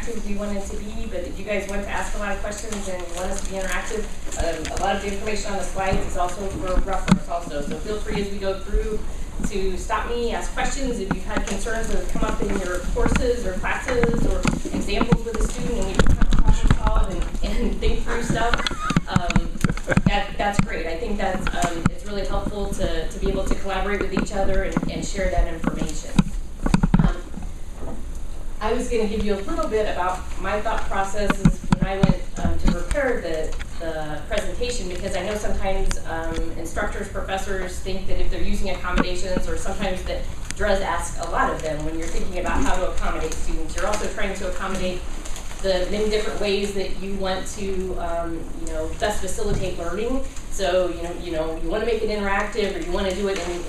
interactive as we want it to be, but if you guys want to ask a lot of questions and want us to be interactive, a lot of the information on the slides is also for reference also. So feel free as we go through to stop me, ask questions if you've had concerns that have come up in your courses or classes or examples with a student and we can kind of problem solve and think through stuff. That's great. I think that's it's really helpful to be able to collaborate with each other and share that information. I was going to give you a little bit about my thought processes when I went to prepare the presentation, because I know sometimes instructors, professors think that if they're using accommodations, or sometimes that DRES asks a lot of them when you're thinking about how to accommodate students. You're also trying to accommodate the many different ways that you want to best facilitate learning. So you want to make it interactive, or you want to do it in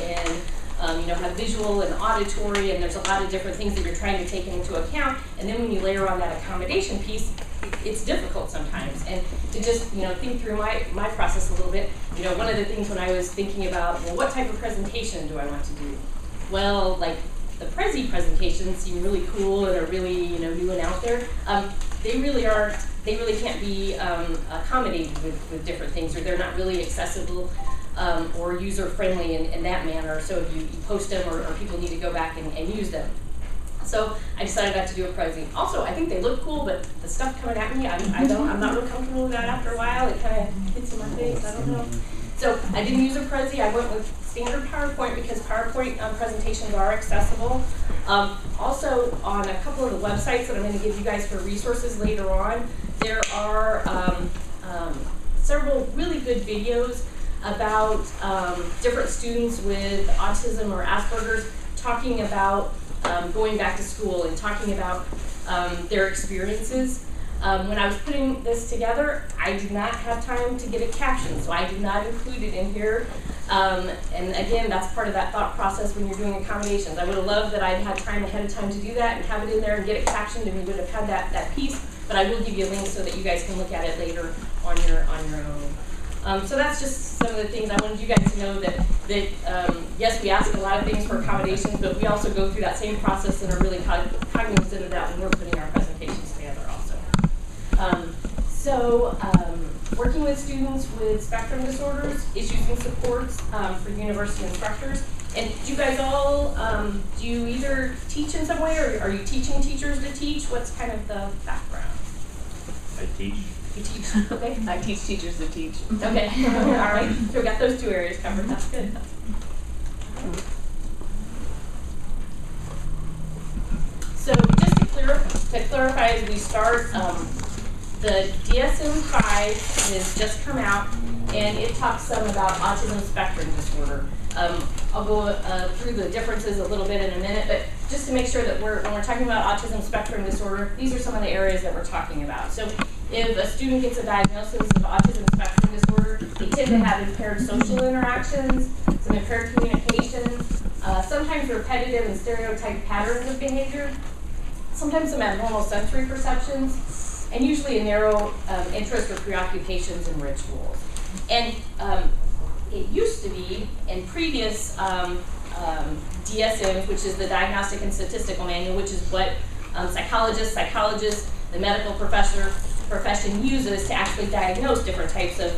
have visual and auditory, and there's a lot of different things that you're trying to take into account. And then when you layer on that accommodation piece, it's difficult sometimes. And to just think through my process a little bit, one of the things when I was thinking about, well, what type of presentation do I want to do? Well, like the Prezi presentations seem really cool and are really new and out there. They really can't be accommodated with different things, or they're not really accessible or user-friendly in that manner. So if you post them, or people need to go back and use them. So I decided not to do a Prezi. Also, I think they look cool, but the stuff coming at me, I'm not real comfortable with that after a while. It kind of hits in my face, I don't know. So I didn't use a Prezi. I went with standard PowerPoint because PowerPoint presentations are accessible. Also, on a couple of the websites that I'm going to give you guys for resources later on, there are several really good videos about different students with autism or Asperger's talking about going back to school and talking about their experiences. When I was putting this together, I did not have time to get it captioned, so I did not include it in here. And again, that's part of that thought process when you're doing accommodations. I would have loved that I'd had time ahead of time to do that and have it in there and get it captioned, and we would have had that piece. But I will give you a link so that you guys can look at it later on your own. So that's just some of the things I wanted you guys to know, that yes, we ask a lot of things for accommodations, but we also go through that same process and are really cognizant of that when we're putting our presentations together also. Working with students with spectrum disorders, issues and supports for university instructors. And do you guys all, do you either teach in some way, or are you teaching teachers to teach? What's kind of the background? I teach. You teach, okay. I teach teachers to teach. Okay, all right. So we got those two areas covered. That's good. So just to clarify as we start, the DSM-5 has just come out, and it talks some about autism spectrum disorder. I'll go through the differences a little bit in a minute, but just to make sure that when we're talking about autism spectrum disorder, these are some of the areas that we're talking about. So if a student gets a diagnosis of autism spectrum disorder, they tend to have impaired social interactions, some impaired communication, sometimes repetitive and stereotyped patterns of behavior, sometimes some abnormal sensory perceptions, and usually a narrow interest or preoccupations in rituals. And it used to be in previous DSMs, which is the Diagnostic and Statistical Manual, which is what psychologists, the medical profession uses to actually diagnose different types of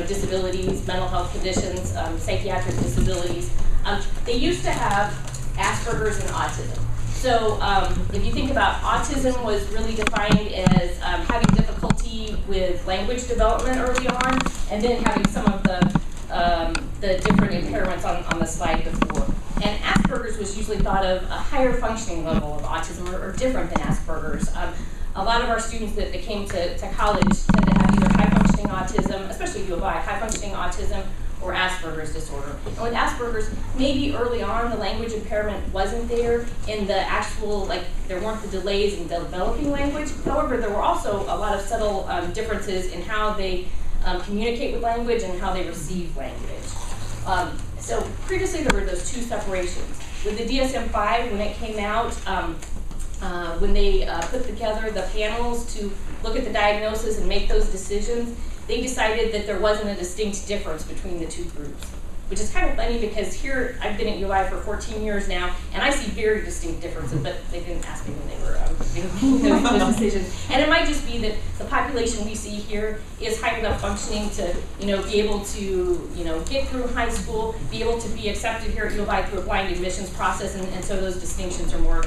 disabilities, mental health conditions, psychiatric disabilities. They used to have Asperger's and autism. So if you think about autism, was really defined as having difficulty with language development early on, and then having some of the different impairments on the slide before. And Asperger's was usually thought of a higher functioning level of autism, or different than Asperger's. A lot of our students that came to college tend to have either high functioning autism, especially U of I, high functioning autism, or Asperger's disorder. And with Asperger's, maybe early on the language impairment wasn't there in the actual, there weren't the delays in developing language. However, there were also a lot of subtle differences in how they communicate with language and how they receive language. So previously there were those two separations. With the DSM-5, when it came out, when they put together the panels to look at the diagnosis and make those decisions, they decided that there wasn't a distinct difference between the two groups. which is kind of funny because here I've been at UI for 14 years now, and I see very distinct differences, but they didn't ask me when they were making those decisions. And it might just be that the population we see here is high enough functioning to, be able to, get through high school, be able to be accepted here at UI through a blind admissions process, and so those distinctions are more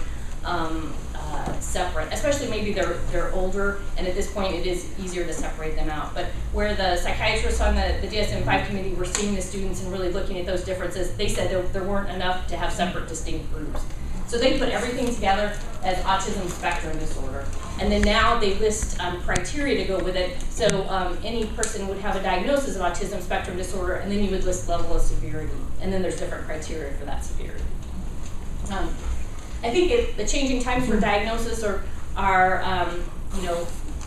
separate, especially maybe they're older, and at this point it is easier to separate them out. But where the psychiatrists on the DSM-5 committee were seeing the students and really looking at those differences, they said there weren't enough to have separate distinct groups. So they put everything together as Autism Spectrum Disorder. And then now they list criteria to go with it. So any person would have a diagnosis of Autism Spectrum Disorder, and then you would list level of severity. And then there's different criteria for that severity. I think the changing times for diagnosis are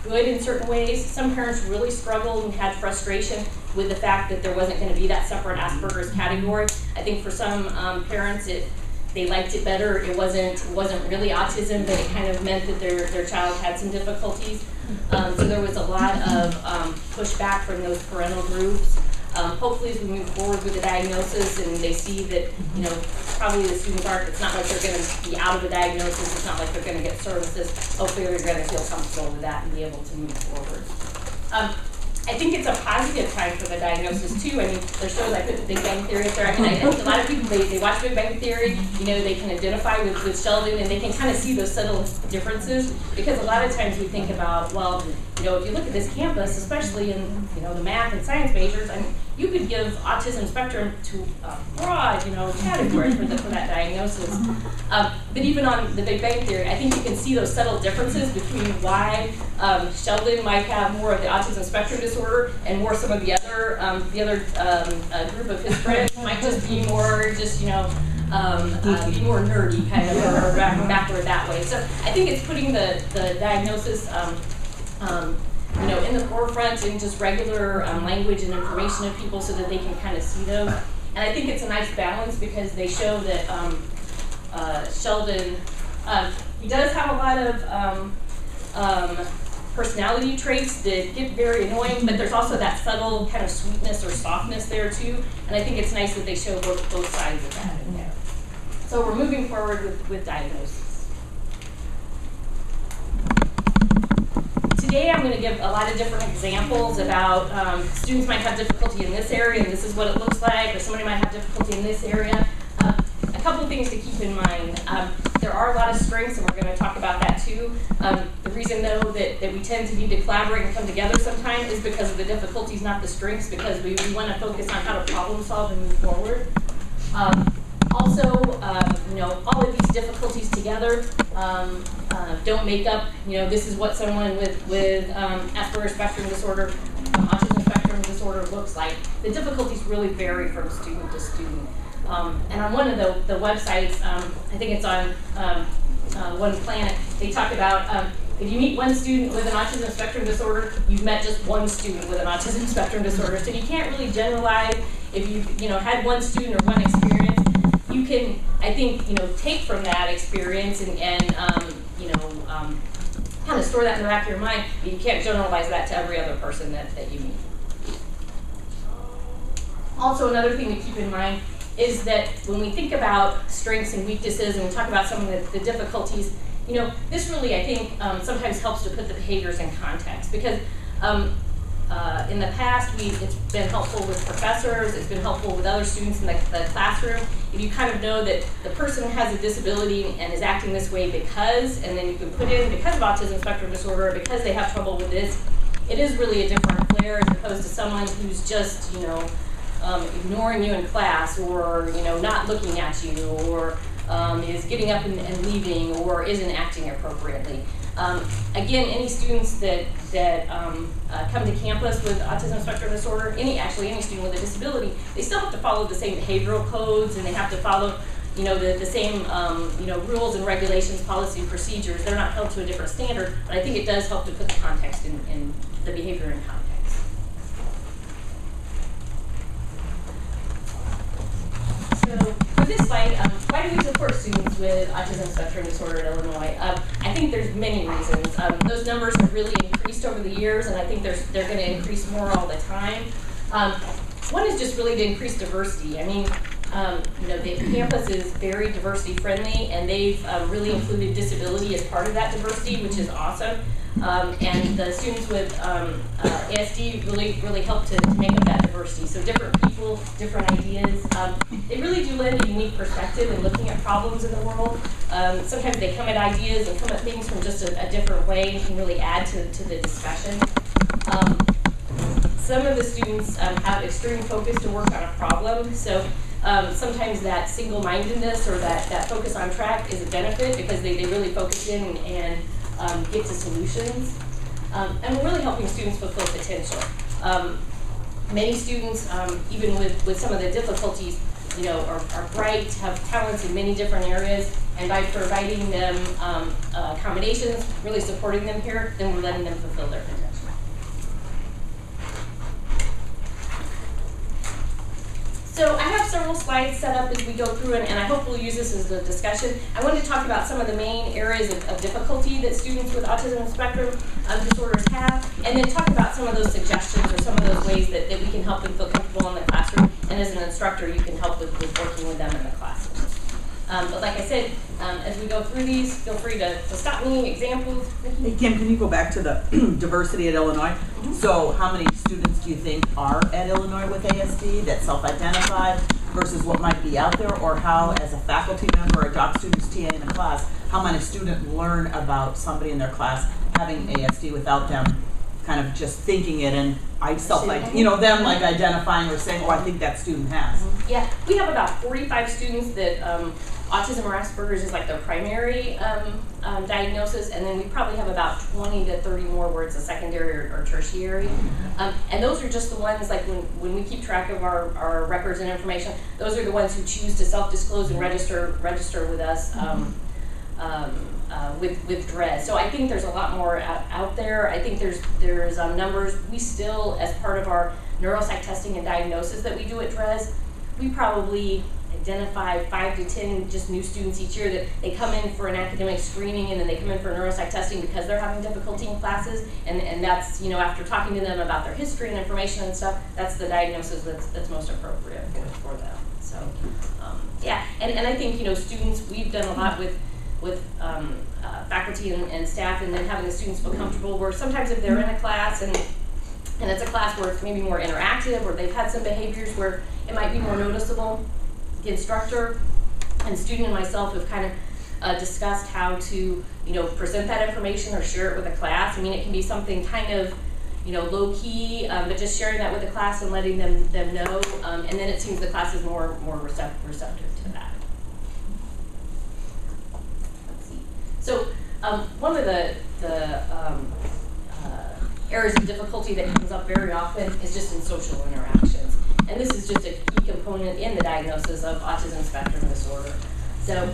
good in certain ways. Some parents really struggled and had frustration with the fact that there wasn't going to be that separate Asperger's category. I think for some parents, they liked it better. It wasn't really autism, but it kind of meant that their child had some difficulties. So there was a lot of pushback from those parental groups. Hopefully, as we move forward with the diagnosis and they see that, probably the students it's not like they're going to be out of the diagnosis, it's not like they're going to get services. Hopefully, they're going to feel comfortable with that and be able to move forward. I think it's a positive time for the diagnosis too. I mean, there's shows I put the Big Bang Theory up there. I mean, I think a lot of people, they watch Big Bang Theory, they can identify with Sheldon and they can kind of see those subtle differences, because a lot of times we think about, well, if you look at this campus, especially in, the math and science majors, I mean, you could give autism spectrum to a broad, category for that diagnosis. But even on the Big Bang Theory, I think you can see those subtle differences between why Sheldon might have more of the autism spectrum disorder and more some of the other group of his friends might just be more be more nerdy kind of or backward that way. So I think it's putting the diagnosis in the forefront in just regular language and information of people so that they can kind of see those. And I think it's a nice balance because they show that Sheldon, he does have a lot of personality traits that get very annoying, but there's also that subtle kind of sweetness or softness there too. And I think it's nice that they show both sides of that in there. So we're moving forward with diagnosis. Today I'm going to give a lot of different examples about students might have difficulty in this area and this is what it looks like, or somebody might have difficulty in this area. A couple of things to keep in mind. There are a lot of strengths, and we're going to talk about that too. The reason, though, that we tend to need to collaborate and come together sometimes is because of the difficulties, not the strengths, because we want to focus on how to problem solve and move forward. Also, all of these difficulties together don't make up, this is what someone with Asperger's spectrum disorder, autism spectrum disorder looks like. The difficulties really vary from student to student. And on one of the websites, I think it's on One Planet, they talk about if you meet one student with an autism spectrum disorder, you've met just one student with an autism spectrum disorder. So you can't really generalize. If you've had one student or one experience, you can, I think, take from that experience and kind of store that in the back of your mind, but you can't generalize that to every other person that you meet. Also, another thing to keep in mind is that when we think about strengths and weaknesses and we talk about some of the difficulties, this really, I think, sometimes helps to put the behaviors in context, because in the past, it's been helpful with professors, it's been helpful with other students in the classroom. If you kind of know that the person has a disability and is acting this way because, and then you can put in because of autism spectrum disorder, because they have trouble with this, it is really a different flair as opposed to someone who's just, ignoring you in class, or not looking at you, or is getting up and leaving, or isn't acting appropriately. Again, any students that come to campus with autism spectrum disorder, any student with a disability, they still have to follow the same behavioral codes, and they have to follow the same rules and regulations, policy and procedures. They're not held to a different standard, but I think it does help to put the context in the behavior in context. So for this slide, why do we support students with autism spectrum disorder in Illinois? I think there's many reasons. Those numbers have really increased over the years, and I think they're going to increase more all the time. One is just really to increase diversity. I mean, you know, the campus is very diversity friendly, and they've really included disability as part of that diversity, which is awesome. And the students with ASD really help to make up that diversity. So different people, different ideas. They really do lend a unique perspective in looking at problems in the world. Sometimes they come at ideas and come at things from just a different way and can really add to the discussion. Some of the students have extreme focus to work on a problem. So sometimes that single-mindedness or that focus on track is a benefit because they really focus in and get to solutions. And we're really helping students fulfill potential. Many students, even with some of the difficulties, you know, are bright, have talents in many different areas, and by providing them accommodations, really supporting them here, then we're letting them fulfill their potential. So I have several slides set up as we go through, and I hope we'll use this as a discussion. I wanted to talk about some of the main areas of difficulty that students with autism spectrum disorders have, and then talk about some of those suggestions or some of those ways that we can help them feel comfortable in the classroom, and as an instructor, you can help with working with them in the classroom. But like I said, as we go through these, feel free to stop me, examples. Hey Kim, can you go back to the diversity at Illinois? Mm-hmm. So how many students do you think are at Illinois with ASD that self-identified versus what might be out there, or how, as a faculty member or a doc student's TA in a class, how might a student learn about somebody in their class having ASD without them kind of just thinking it and you know, them like identifying or saying, oh, I think that student has. Yeah, we have about 45 students that autism or Asperger's is like their primary diagnosis, and then we probably have about 20 to 30 more where it's a secondary or tertiary. And those are just the ones, like when we keep track of our records and information, those are the ones who choose to self-disclose and register with us with DRES. So I think there's a lot more out there. I think there's numbers. We still, as part of our neuropsych testing and diagnosis that we do at DRES, we probably identify 5 to 10 just new students each year that they come in for an academic screening and then they come in for neuropsych testing because they're having difficulty in classes, and that's, you know, after talking to them about their history and information and stuff, that's the diagnosis that's most appropriate for them. So yeah, and I think, you know, students, we've done a lot with faculty and staff, and then having the students feel comfortable where sometimes if they're in a class and it's a class where it's maybe more interactive or they've had some behaviors where it might be more noticeable, the instructor and student and myself have kind of discussed how to, you know, present that information or share it with the class. I mean, it can be something kind of, you know, low key, but just sharing that with the class and letting them know, and then it seems the class is more receptive to that. Let's see. So one of the areas of difficulty that comes up very often is just in social interactions. And this is just a key component in the diagnosis of autism spectrum disorder. So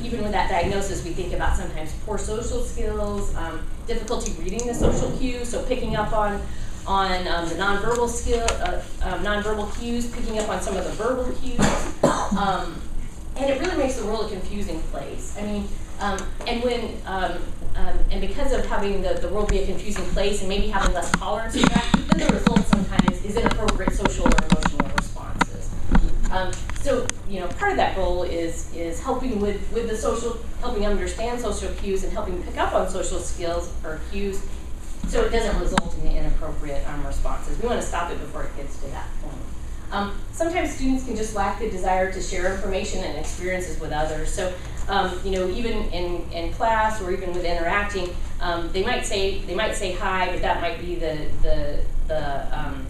even with that diagnosis, we think about sometimes poor social skills, difficulty reading the social cues, so picking up on the nonverbal nonverbal cues, picking up on some of the verbal cues. And it really makes the world a confusing place. I mean, and because of having the world be a confusing place and maybe having less tolerance for that, then the result sometimes is inappropriate social or emotional responses. So, you know, part of that goal is helping with the social, helping understand social cues and helping pick up on social skills or cues so it doesn't result in the inappropriate responses. We want to stop it before it gets to that point. Sometimes students can just lack the desire to share information and experiences with others. So, you know, even in class or even with interacting, they might say hi, but that might be the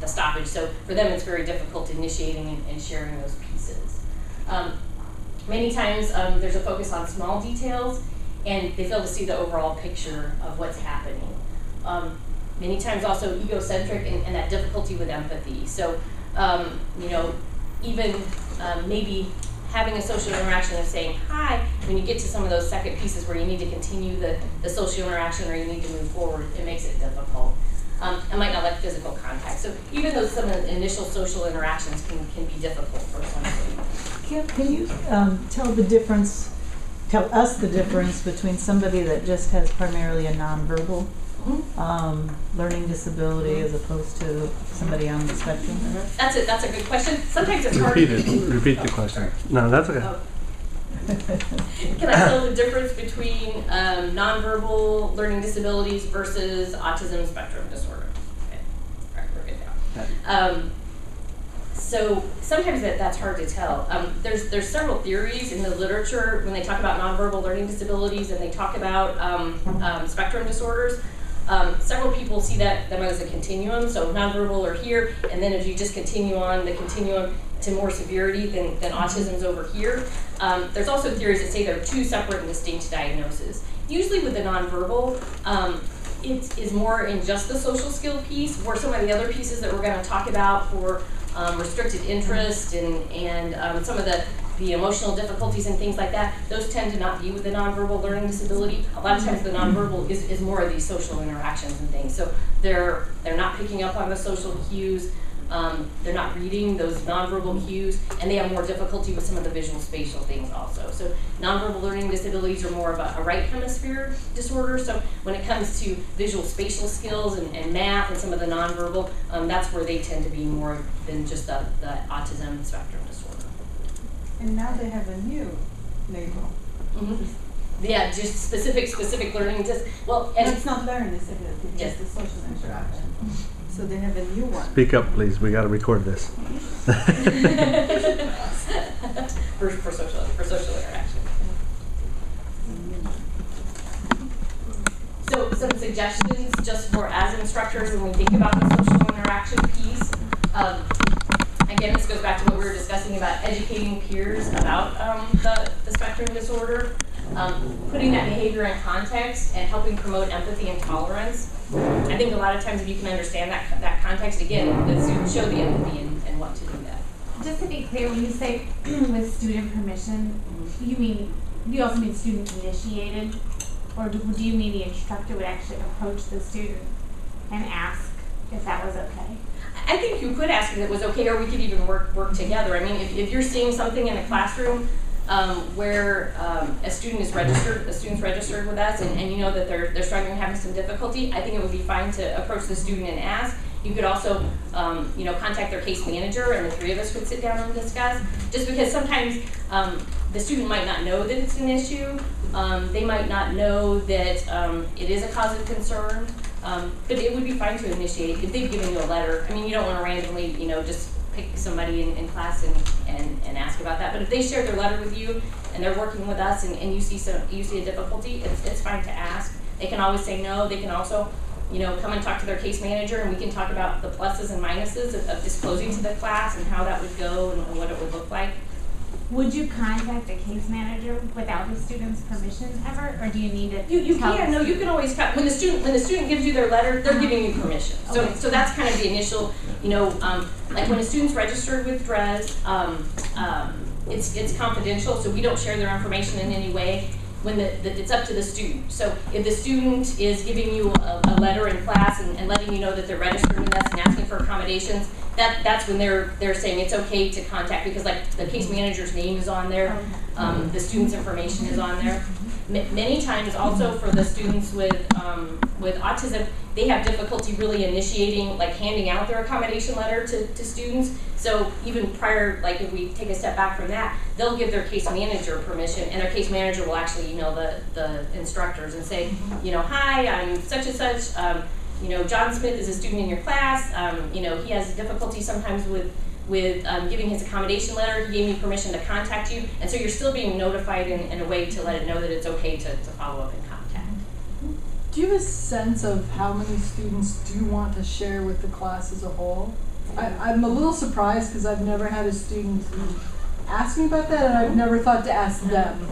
stoppage. So for them, it's very difficult initiating and sharing those pieces. Many times there's a focus on small details, and they fail to see the overall picture of what's happening. Many times also egocentric and that difficulty with empathy. So, you know, even maybe having a social interaction and saying hi, when you get to some of those second pieces where you need to continue the social interaction or you need to move forward, it makes it difficult. I might not like physical contact. So even though some of the initial social interactions can be difficult for some students. Can you tell us the difference between somebody that just has primarily a nonverbal learning disability as opposed to somebody on the spectrum? That's it. That's a good question. Sometimes it's hard. Repeat the question. No, that's okay. Oh. Can I tell the difference between nonverbal learning disabilities versus autism spectrum disorder? Okay. All right, we're good now. So sometimes that's hard to tell. There's several theories in the literature when they talk about nonverbal learning disabilities and they talk about spectrum disorders. Several people see them as a continuum, so nonverbal are here, and then if you just continue on the continuum to more severity, then autism's over here. There's also theories that say there are two separate and distinct diagnoses. Usually with the nonverbal, it is more in just the social skill piece, where some of the other pieces that we're going to talk about for restricted interest and some of the emotional difficulties and things like that, those tend to not be with the nonverbal learning disability. A lot of times the nonverbal is more of these social interactions and things. So they're not picking up on the social cues, they're not reading those nonverbal cues, and they have more difficulty with some of the visual spatial things also. So nonverbal learning disabilities are more of a right hemisphere disorder. So when it comes to visual spatial skills and math and some of the nonverbal, that's where they tend to be more than just the autism spectrum disorder. And now they have a new label. Yeah, just specific learning. Well, and it's not learning disability, it's just the social interaction. So they have a new one. Speak up, please. We got to record this. for social interaction. So some suggestions just for as instructors when we think about the social interaction piece. Again, this goes back to what we were discussing about educating peers about the spectrum disorder, putting that behavior in context and helping promote empathy and tolerance. I think a lot of times if you can understand that context, again, the students show the empathy and want to do that. Just to be clear, when you say with student permission, do you also mean student initiated? Or do you mean the instructor would actually approach the student and ask if that was okay? I think you could ask if it was okay, or we could even work together. I mean, if you're seeing something in a classroom where a student's registered with us, and you know that they're struggling, having some difficulty, I think it would be fine to approach the student and ask. You could also, contact their case manager, and the three of us would sit down and discuss. Just because sometimes the student might not know that it's an issue, they might not know that it is a cause of concern. But it would be fine to initiate if they've given you a letter. I mean, you don't want to randomly, just pick somebody in class and ask about that. But if they share their letter with you and they're working with us and you see a difficulty, it's fine to ask. They can always say no. They can also, come and talk to their case manager, and we can talk about the pluses and minuses of disclosing to the class and how that would go and what it would look like. Would you contact a case manager without the student's permission ever, or do you need it? You can. No, you can always when the student gives you their letter, they're giving you permission. Okay. So that's kind of the initial. Like when a student's registered with DRES, it's confidential, so we don't share their information in any way. When it's up to the student. So if the student is giving you a letter in class and letting you know that they're registered with us and asking for accommodations, that's when they're saying it's okay to contact, because like the case manager's name is on there, the student's information is on there. Many times also for the students with autism, they have difficulty really initiating, like handing out their accommodation letter to students. So even prior, like if we take a step back from that, they'll give their case manager permission, and their case manager will actually email the instructors and say, hi, I'm such and such, John Smith is a student in your class, he has difficulty sometimes with giving his accommodation letter. He gave me permission to contact you, and so you're still being notified in a way to let it know that it's okay to follow up and contact. Do you have a sense of how many students do you want to share with the class as a whole? I'm a little surprised because I've never had a student ask me about that, and I've never thought to ask them.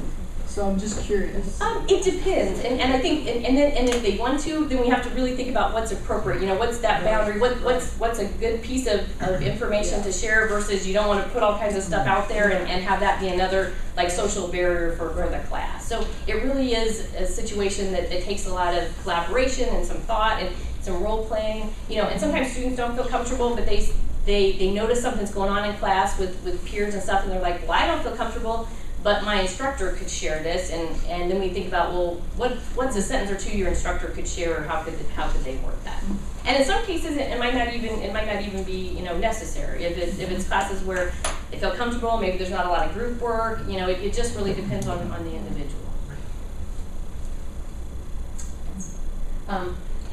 So I'm just curious. It depends, and I think, and if they want to, then we have to really think about what's appropriate. What's that boundary? What's a good piece of information to share versus you don't want to put all kinds of stuff out there and have that be another like social barrier for the class. So it really is a situation that takes a lot of collaboration and some thought and some role playing. And sometimes students don't feel comfortable, but they notice something's going on in class with peers and stuff, and they're like, well, I don't feel comfortable. but my instructor could share this, and then we think about, well, what's a sentence or two your instructor could share, or how could they work that? And in some cases, it might not even be necessary. If it's classes where they feel comfortable, maybe there's not a lot of group work. It just really depends on the individual.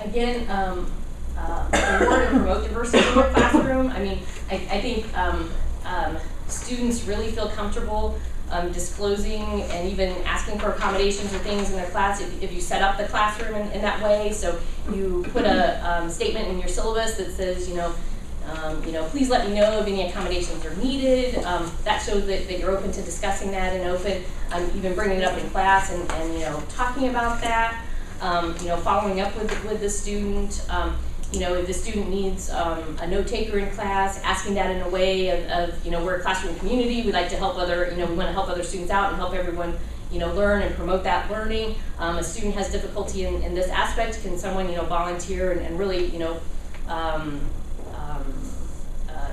Again, reward and promote diversity in your classroom. I mean, I think students really feel comfortable disclosing and even asking for accommodations or things in their class if you set up the classroom in that way. So you put a statement in your syllabus that says, please let me know if any accommodations are needed. That shows that you're open to discussing that and open, even bringing it up in class and talking about that. Following up with the student. If the student needs a note taker in class, asking that in a way of we're a classroom community, we like to help other, we want to help other students out and help everyone, learn and promote that learning. A student has difficulty in this aspect, can someone, volunteer and really,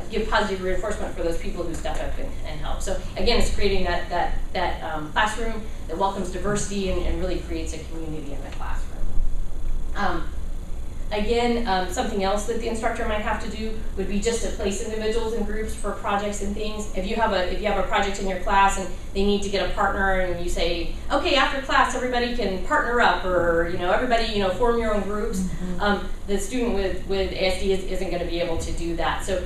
give positive reinforcement for those people who step up and help. So again, it's creating that classroom that welcomes diversity and really creates a community in the classroom. Again, something else that the instructor might have to do would be just to place individuals in groups for projects and things. If you have a project in your class and they need to get a partner, and you say, okay, after class everybody can partner up, or everybody form your own groups. The student with ASD isn't going to be able to do that. So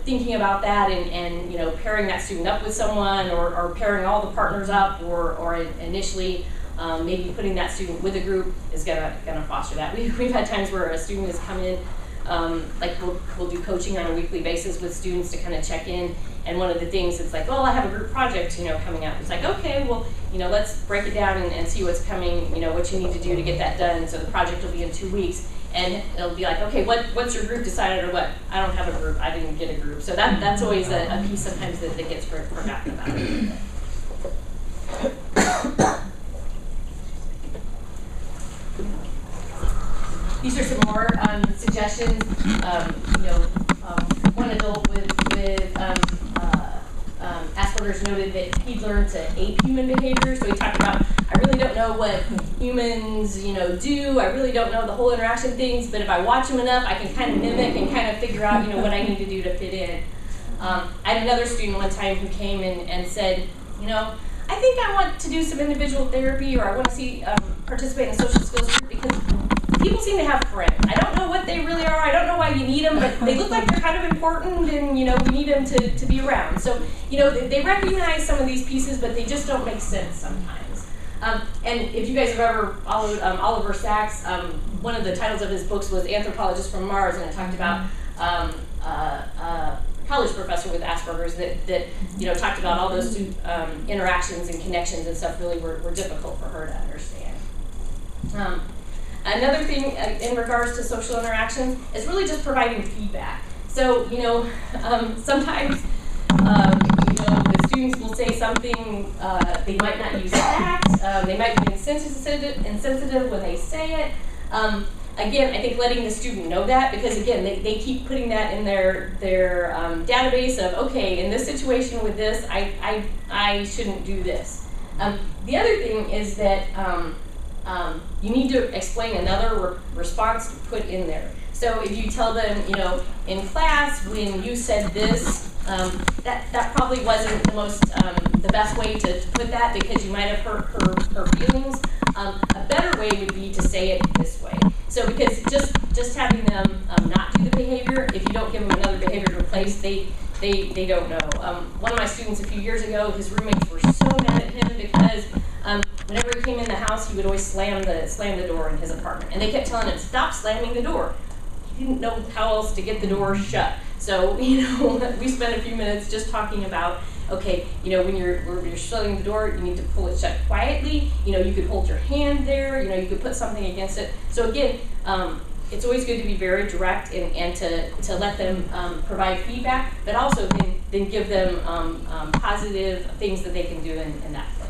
thinking about that and pairing that student up with someone, or pairing all the partners up, or initially. Maybe putting that student with a group is gonna foster that. We've had times where a student has come in, like we'll do coaching on a weekly basis with students to kind of check in. And one of the things, it's like, oh, I have a group project, coming up. It's like, okay, well, let's break it down and see what's coming, what you need to do to get that done. So the project will be in 2 weeks, and it'll be like, okay, what's your group decided, or what? I don't have a group. I didn't get a group. So that's always a piece sometimes that gets forgotten about. These are some more suggestions. One adult with Asperger's noted that he learned to ape human behavior. So he talked about, I really don't know what humans, do. I really don't know the whole interaction things, but if I watch them enough, I can kind of mimic and kind of figure out, what I need to do to fit in. I had another student one time who came in and said, I think I want to do some individual therapy, or I want to see participate in a social skills group because people seem to have friends. I don't know what they really are. I don't know why you need them, but they look like they're kind of important, and we need them to be around. So they recognize some of these pieces, but they just don't make sense sometimes. And if you guys have ever followed Oliver Sacks, one of the titles of his books was Anthropologist from Mars, and it talked about college professor with Asperger's that talked about all those interactions and connections and stuff really were difficult for her to understand. Another thing in regards to social interactions is really just providing feedback. So sometimes the students will say something, they might not use facts, they might be insensitive when they say it. Again, I think letting the student know that, because again, they keep putting that in their database of, okay, in this situation with this, I shouldn't do this. The other thing is that you need to explain another response to put in there. So if you tell them, in class when you said this, that probably wasn't the best way to put that, because you might have hurt her feelings. A better way would be to say it this way. So because just having them not do the behavior, if you don't give them another behavior to replace, they don't know. One of my students a few years ago, his roommates were so mad at him because whenever he came in the house, he would always slam the door in his apartment, and they kept telling him, stop slamming the door. He didn't know how else to get the door shut. So we spent a few minutes just talking about, okay, when you're shutting the door, you need to pull it shut quietly. You could hold your hand there. You could put something against it. So again, it's always good to be very direct and to let them provide feedback, but also then give them positive things that they can do in that place.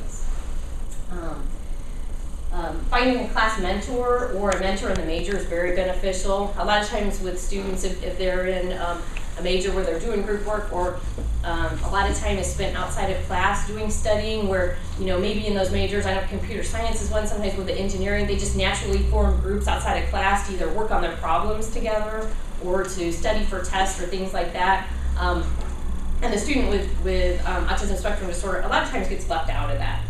Finding a class mentor or a mentor in the major is very beneficial. A lot of times with students, if they're in a major where they're doing group work, or A lot of time is spent outside of class doing studying where, maybe in those majors, I know computer science is one, sometimes with the engineering, they just naturally form groups outside of class to either work on their problems together or to study for tests or things like that. And the student with autism spectrum disorder a lot of times gets left out of that.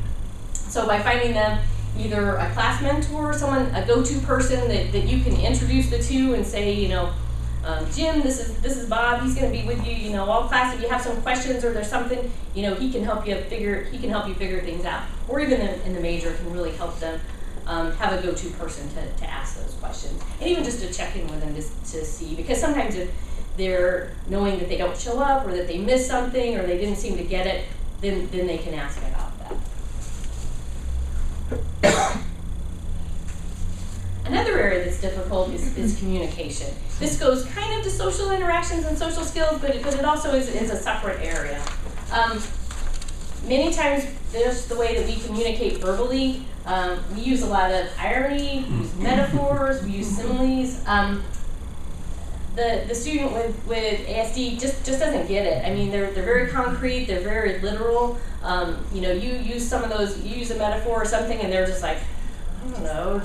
So by finding them either a class mentor, a go-to person that you can introduce the two and say, Jim, this is Bob. He's going to be with you, all class. If you have some questions or there's something, he can help you figure things out. Or even in the major can really help them have a go-to person to ask those questions, and even just to check in with them to see, because sometimes if they're knowing that they don't show up or that they missed something or they didn't seem to get it, then they can ask about that. Another area that's difficult is communication. This goes kind of to social interactions and social skills, but it also is a separate area. Many times, there's the way that we communicate verbally. We use a lot of irony, we use metaphors, we use similes. The student with ASD just doesn't get it. I mean, they're very concrete, they're very literal. You use some of those, you use a metaphor or something, and they're just like, I don't know,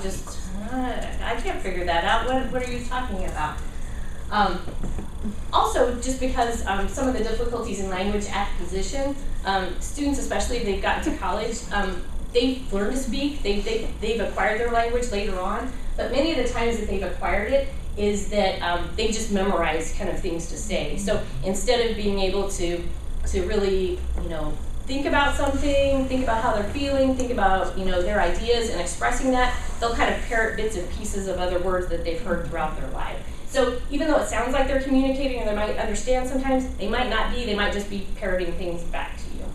I can't figure that out. What are you talking about? Also, just because some of the difficulties in language acquisition, students, especially if they've gotten to college, they've learned to speak, they've acquired their language later on, but many of the times that they've acquired it is that they just memorize kind of things to say. So instead of being able to really, think about something, think about how they're feeling, think about, their ideas and expressing that, they'll kind of parrot bits and pieces of other words that they've heard throughout their life. So even though it sounds like they're communicating or they might understand sometimes, they might not be, they might just be parroting things back to you.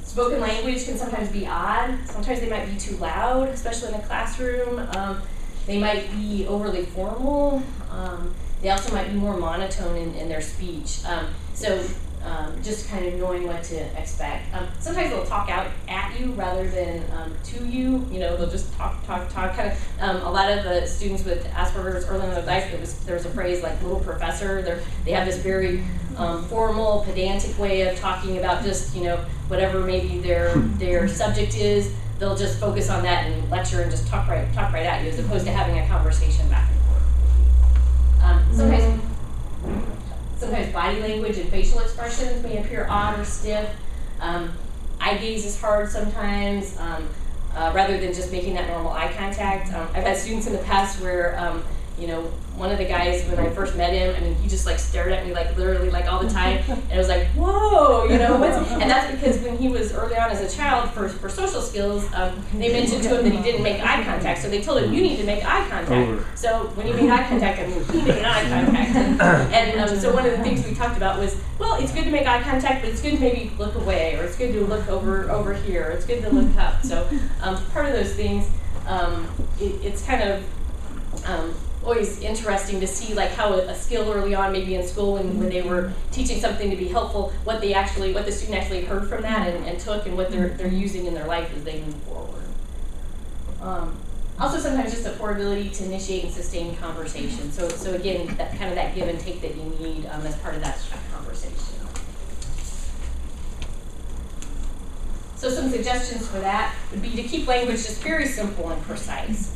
Spoken language can sometimes be odd. Sometimes they might be too loud, especially in the classroom. They might be overly formal. They also might be more monotone in their speech. Just kind of knowing what to expect. Sometimes they'll talk out at you rather than to you. They'll just talk. Kind of. A lot of the students with Asperger's early in their life, there was a phrase like "little professor." They have this very formal, pedantic way of talking about just whatever maybe their subject is. They'll just focus on that and lecture and just talk right at you, as opposed to having a conversation back and forth. Sometimes body language and facial expressions may appear odd or stiff. Eye gaze is hard sometimes, rather than just making that normal eye contact. I've had students in the past where, one of the guys, when I first met him, he just stared at me literally all the time, and I was like, whoa, and that's because when he was early on as a child, for social skills, they mentioned to him that he didn't make eye contact, so they told him, you need to make eye contact. So when he made eye contact, he made eye contact, and so one of the things we talked about was, well, it's good to make eye contact, but it's good to maybe look away, or it's good to look over here, or it's good to look up. So part of those things, it's kind of always interesting to see how a skill early on, maybe in school when they were teaching something to be helpful, what the student actually heard from that and took, and what they're using in their life as they move forward. Also, sometimes just a poor ability to initiate and sustain conversation. So again, that give and take that you need as part of that conversation. So some suggestions for that would be to keep language just very simple and precise.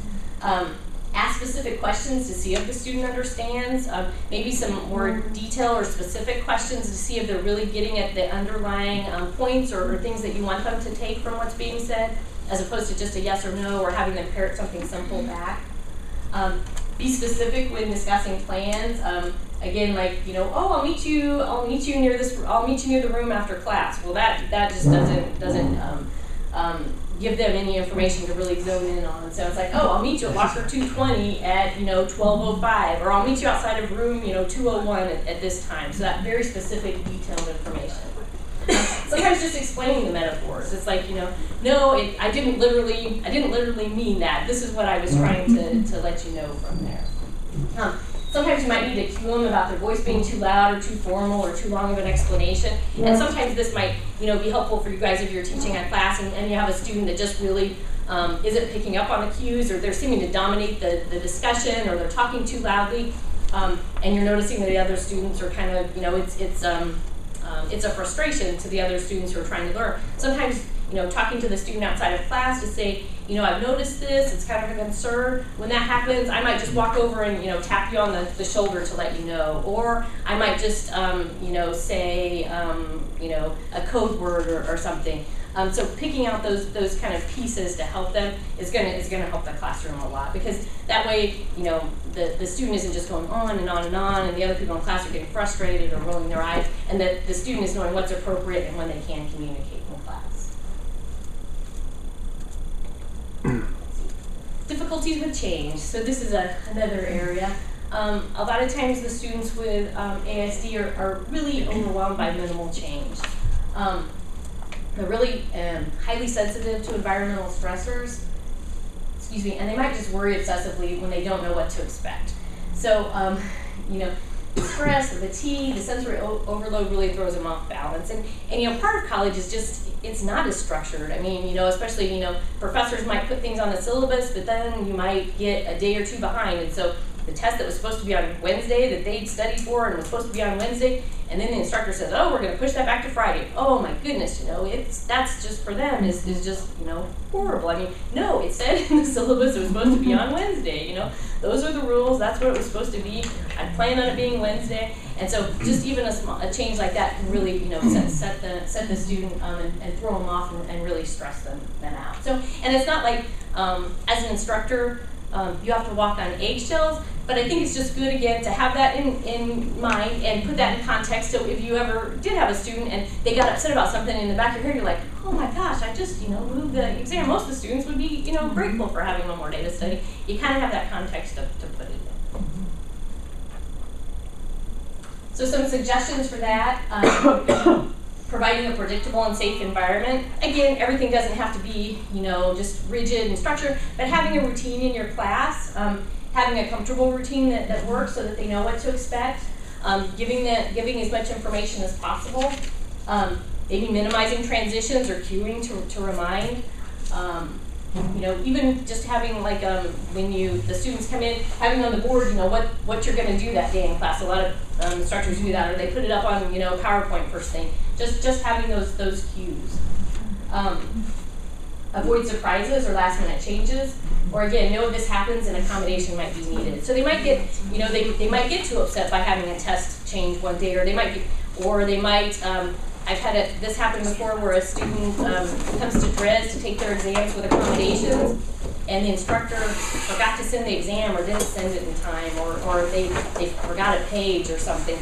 Ask specific questions to see if the student understands, maybe some more detail or specific questions to see if they're really getting at the underlying points or things that you want them to take from what's being said, as opposed to just a yes or no or having them parrot something simple back. Be specific when discussing plans. Again, I'll meet you near the room after class. Well, that just doesn't give them any information to really zone in on. So it's I'll meet you at locker 220 at 12:05, or I'll meet you outside of room 201 at this time. So that very specific, detailed information. Sometimes just explaining the metaphors. It's no, I didn't literally mean that. This is what I was trying to let you know from there. Sometimes you might need to cue them about their voice being too loud or too formal or too long of an explanation. And sometimes this might be helpful for you guys if you're teaching a class and you have a student that just really isn't picking up on the cues, or they're seeming to dominate the discussion, or they're talking too loudly. and you're noticing that the other students are kind of, it's a frustration to the other students who are trying to learn. Sometimes, talking to the student outside of class to say, I've noticed this, it's kind of a concern. When that happens, I might just walk over and, tap you on the shoulder to let you know. Or I might just, say, a code word or something. So picking out those kind of pieces to help them is gonna help the classroom a lot, because that way, the student isn't just going on and on and on, and the other people in class are getting frustrated or rolling their eyes, and that the student is knowing what's appropriate and when they can communicate in class. Difficulties with change. So this is another area. A lot of times the students with ASD are really overwhelmed by minimal change. They're really highly sensitive to environmental stressors, and they might just worry excessively when they don't know what to expect. So, stress, the fatigue, the sensory overload really throws them off balance. And part of college is just, it's not as structured. I mean, especially, professors might put things on the syllabus, but then you might get a day or two behind. And so the test that was supposed to be on Wednesday that they'd studied for and was supposed to be on Wednesday, and then the instructor says, oh, we're going to push that back to Friday. Oh my goodness, that's just for them is just, horrible. I mean, no, it said in the syllabus it was supposed to be on Wednesday, Those are the rules, that's what it was supposed to be. I planned on it being Wednesday. And so just even a change like that can really, set the student and throw them off and really stress them out. So, and it's not like, as an instructor, you have to walk on eggshells, but I think it's just good, again, to have that in mind and put that in context. So if you ever did have a student and they got upset about something in the back of your head, you're like, oh my gosh, I just, moved the exam. Most of the students would be, grateful for having one more day to study. You kind of have that context to put it in. So some suggestions for that. Providing a predictable and safe environment. Again, everything doesn't have to be, just rigid and structured, but having a routine in your class, having a comfortable routine that works so that they know what to expect, giving as much information as possible, maybe minimizing transitions or cueing to remind. Even just having like when the students come in, having on the board, what you're going to do that day in class. A lot of instructors do that, or they put it up on PowerPoint first thing. Just having those cues. Avoid surprises or last minute changes, or again, know if this happens and accommodation might be needed. So they might get they might get too upset by having a test change one day, or they might I've had this happen before where a student comes to DRES to take their exams with accommodations, and the instructor forgot to send the exam or didn't send it in time, or they forgot a page or something.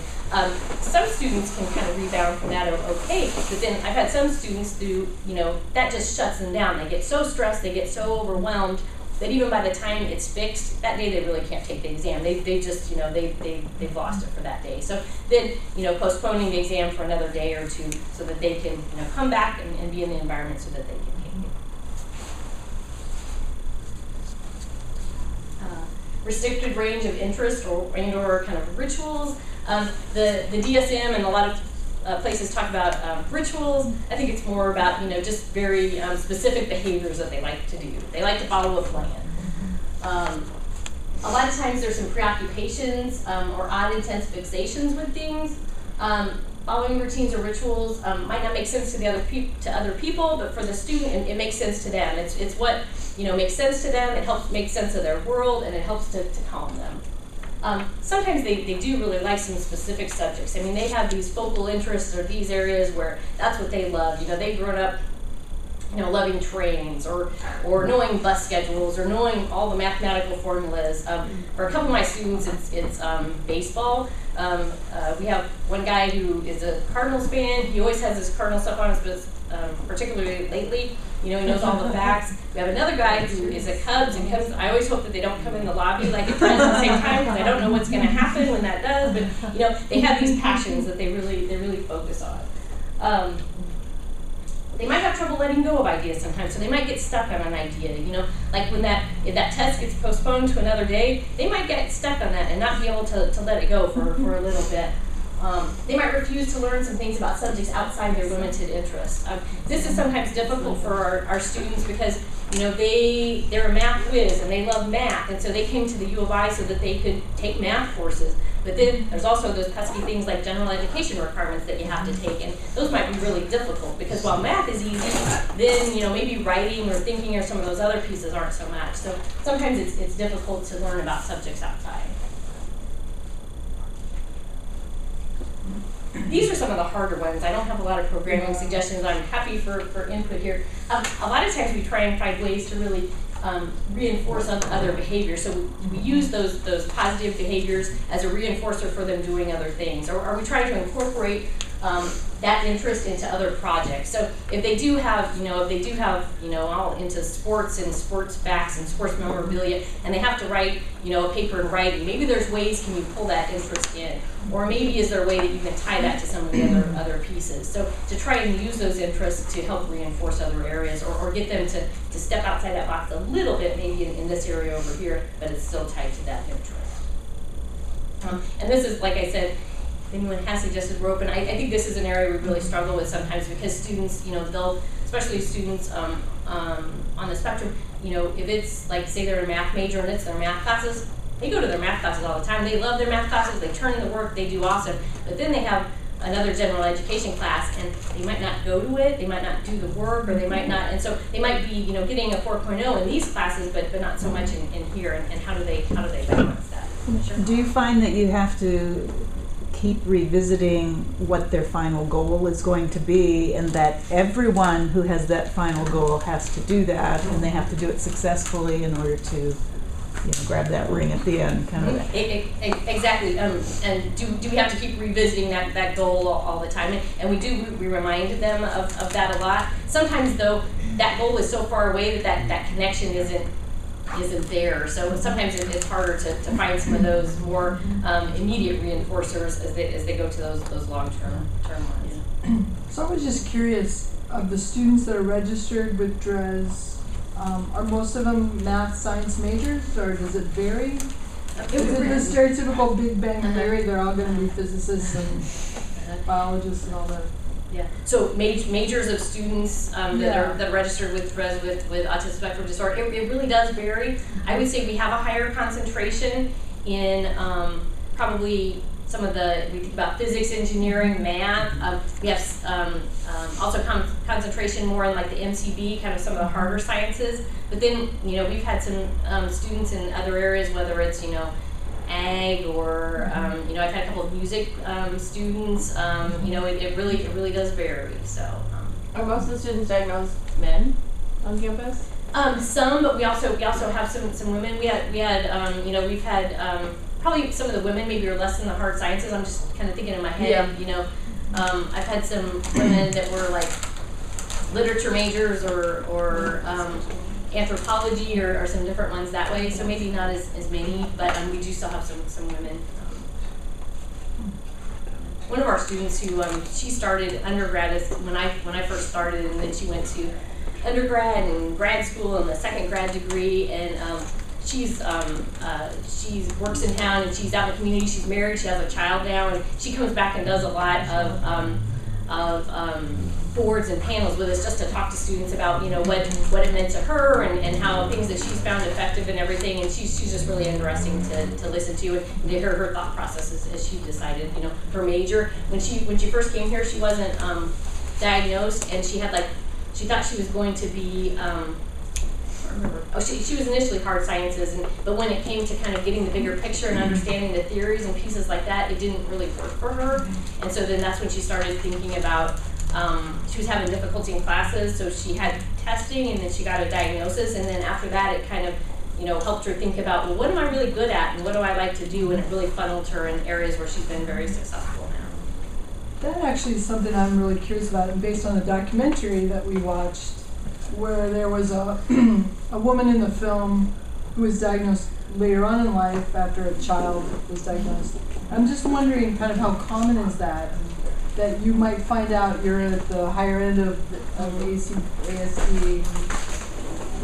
Some students can kind of rebound from that okay, but then I've had some students do, that just shuts them down. They get so stressed, they get so overwhelmed that even by the time it's fixed, that day they really can't take the exam. They just, they've lost it for that day. So then, postponing the exam for another day or two so that they can, come back and be in the environment so that they can take it. Restricted range of interest or kind of rituals. The DSM and a lot of places talk about rituals. I think it's more about, just very specific behaviors that they like to do. They like to follow a plan. A lot of times there's some preoccupations or odd intense fixations with things. Following routines or rituals might not make sense to other people, but for the student, it makes sense to them. It's what makes sense to them. It helps make sense of their world, and it helps to calm them. Sometimes they do really like some specific subjects. I mean, they have these focal interests or these areas where that's what they love. They've grown up, loving trains or knowing bus schedules or knowing all the mathematical formulas. For a couple of my students, it's baseball. We have one guy who is a Cardinals fan. He always has his Cardinal stuff on his books, particularly lately. He knows all the facts. We have another guy who is a Cubs, and Cubs, I always hope that they don't come in the lobby like at the same time, because I don't know what's going to happen when that does. But they have these passions that they really focus on. They might have trouble letting go of ideas sometimes, so they might get stuck on an idea. Like if that test gets postponed to another day, they might get stuck on that and not be able to let it go for a little bit. They might refuse to learn some things about subjects outside their limited interest. This is sometimes difficult for our students because you know, they're a math whiz and they love math, and so they came to the U of I so that they could take math courses. But then there's also those pesky things like general education requirements that you have to take, and those might be really difficult because while math is easy, then, you know, maybe writing or thinking or some of those other pieces aren't so much. So sometimes it's difficult to learn about subjects outside. These are some of the harder ones. I don't have a lot of programming suggestions. I'm happy for input here. A lot of times we try and find ways to really reinforce other behaviors. So we use those positive behaviors as a reinforcer for them doing other things. Or are we trying to incorporate that interest into other projects? So if they do have, all into sports and sports facts and sports memorabilia, and they have to write, a paper in writing, maybe there's ways can you pull that interest in? Or maybe is there a way that you can tie that to some of the other pieces? So to try and use those interests to help reinforce other areas, or get them to step outside that box a little bit, maybe in this area over here, but it's still tied to that interest. And this is, like I said, if anyone has suggested rope, and I think this is an area we really struggle with sometimes because students, they'll, especially students on the spectrum, if it's like, say they're a math major and it's their math classes, they go to their math classes all the time. They love their math classes, they turn in the work, they do awesome, but then they have another general education class and they might not go to it, they might not do the work, or they might not, and so they might be, getting a 4.0 in these classes, but not so much in here, and how do they balance that? Sure. Do you find that you have to keep revisiting what their final goal is going to be, and that everyone who has that final goal has to do that, and they have to do it successfully in order to grab that ring at the end, kind of thing? Exactly. And do we have to keep revisiting that goal all the time? And we remind them of that a lot. Sometimes, though, that goal is so far away that connection isn't there. So sometimes it's harder to find some of those more immediate reinforcers as they go to those long-term ones. So I was just curious, of the students that are registered with DRES, are most of them math science majors, or does it vary? Is it the stereotypical Big Bang Theory, they're all going to be physicists and biologists and all that? Yeah. So majors of students that are registered with DRES with Autism Spectrum Disorder, it really does vary. I would say we have a higher concentration in probably some of we think about physics, engineering, math. We have also concentration more in like the MCB, kind of some of the harder sciences. But then, we've had some students in other areas, whether it's, ag or, I've had a couple of music students. It really does vary. So. Are most of the students diagnosed men on campus? Some, but we also have some women. We've had probably some of the women maybe are less in the hard sciences. I'm just kind of thinking in my head, I've had some women that were like literature majors or anthropology or some different ones that way. So maybe not as many, but we do still have some women. One of our students who she started undergrad when I first started, and then she went to undergrad and grad school and a second grad degree, and she works in town and she's out in the community. She's married. She has a child now, and she comes back and does a lot of boards and panels with us just to talk to students about what it meant to her and how things that she's found effective and everything. And she's just really interesting to listen to and to hear her thought processes as she decided her major. When she first came here, she wasn't diagnosed, and she thought she was going to be. She was initially hard sciences, but when it came to kind of getting the bigger picture and understanding the theories and pieces like that, it didn't really work for her. And so then that's when she started thinking about, she was having difficulty in classes, so she had testing, and then she got a diagnosis, and then after that it kind of, helped her think about, well, what am I really good at, and what do I like to do, and it really funneled her in areas where she's been very successful now. That actually is something I'm really curious about, and based on the documentary that we watched, where there was a woman in the film who was diagnosed later on in life after a child was diagnosed. I'm just wondering kind of how common is that you might find out you're at the higher end of ASD,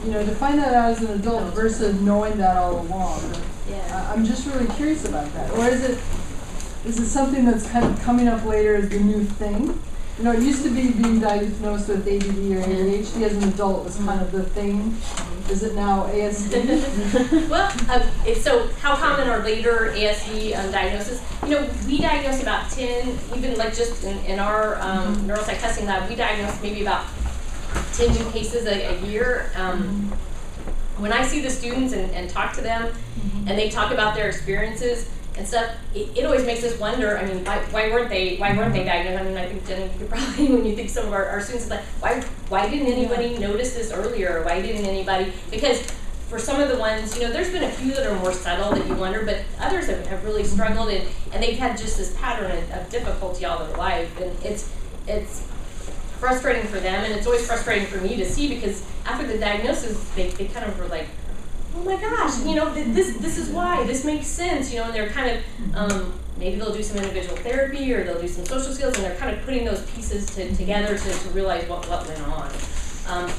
to find that out as an adult versus knowing that all along. Yeah. I'm just really curious about that. Or is it something that's kind of coming up later as the new thing? You know, it used to be being diagnosed with ADD or ADHD as an adult was kind of the thing. Is it now ASD? Well, so how common are later ASD diagnoses? You know, we diagnose about 10, even like just in our neuropsych testing lab, we diagnose maybe about 10 new cases a year. When I see the students and talk to them, and they talk about their experiences and stuff, it always makes us wonder. I mean, why weren't they diagnosed? I mean, I think Jenny, you could probably, when you think some of our students, like, why didn't anybody notice this earlier? Why didn't anybody? Because for some of the ones, you know, there's been a few that are more subtle that you wonder, but others have really struggled, and they've had just this pattern of difficulty all their life, and it's frustrating for them, and it's always frustrating for me to see, because after the diagnosis, they kind of were like, oh my gosh, you know, this is why, this makes sense, you know, and they're kind of, maybe they'll do some individual therapy, or they'll do some social skills, and they're kind of putting those pieces together to realize what went on.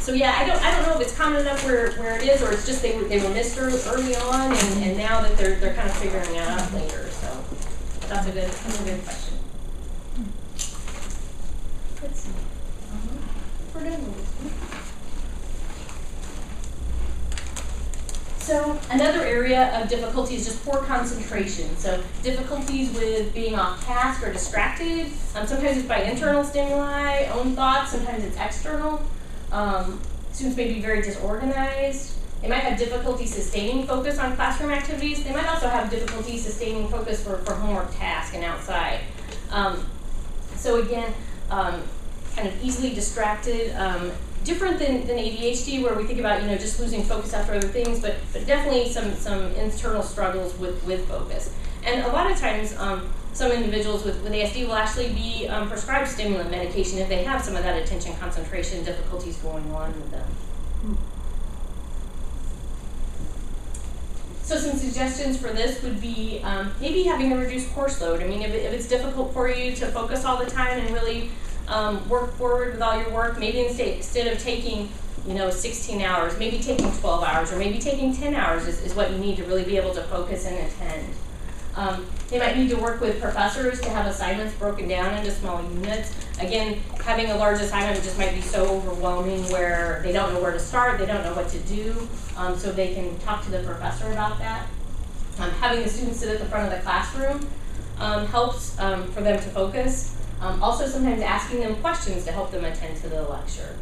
So yeah, I don't know if it's common enough where it is, or it's just they were missed early on, and now that they're kind of figuring it out later. So that's a good question. Let's see. We're doing this. So another area of difficulty is just poor concentration. So difficulties with being off task or distracted. Sometimes it's by internal stimuli, own thoughts. Sometimes it's external. Students may be very disorganized. They might have difficulty sustaining focus on classroom activities. They might also have difficulty sustaining focus for homework tasks and outside. So again, kind of easily distracted. Different than ADHD, where we think about, you know, just losing focus after other things, but definitely some internal struggles with focus. And a lot of times, some individuals with ASD will actually be prescribed stimulant medication if they have some of that attention concentration difficulties going on with them. So some suggestions for this would be maybe having a reduced course load. I mean, if it's difficult for you to focus all the time and really work forward with all your work, maybe instead of taking, you know, 16 hours, maybe taking 12 hours, or maybe taking 10 hours is what you need to really be able to focus and attend. They might need to work with professors to have assignments broken down into small units. Again, having a large assignment just might be so overwhelming where they don't know where to start, they don't know what to do, so they can talk to the professor about that. Having the students sit at the front of the classroom helps for them to focus. Also, sometimes asking them questions to help them attend to the lecture.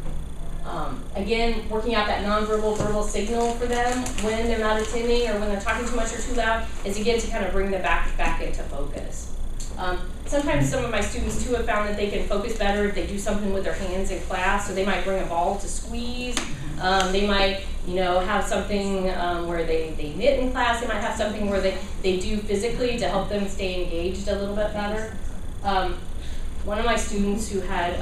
Again, working out that nonverbal verbal signal for them when they're not attending or when they're talking too much or too loud is, again, to kind of bring them back into focus. Sometimes some of my students too have found that they can focus better if they do something with their hands in class. So they might bring a ball to squeeze. They might, you know, have something where they knit in class. They might have something where they do physically to help them stay engaged a little bit better. One of my students who had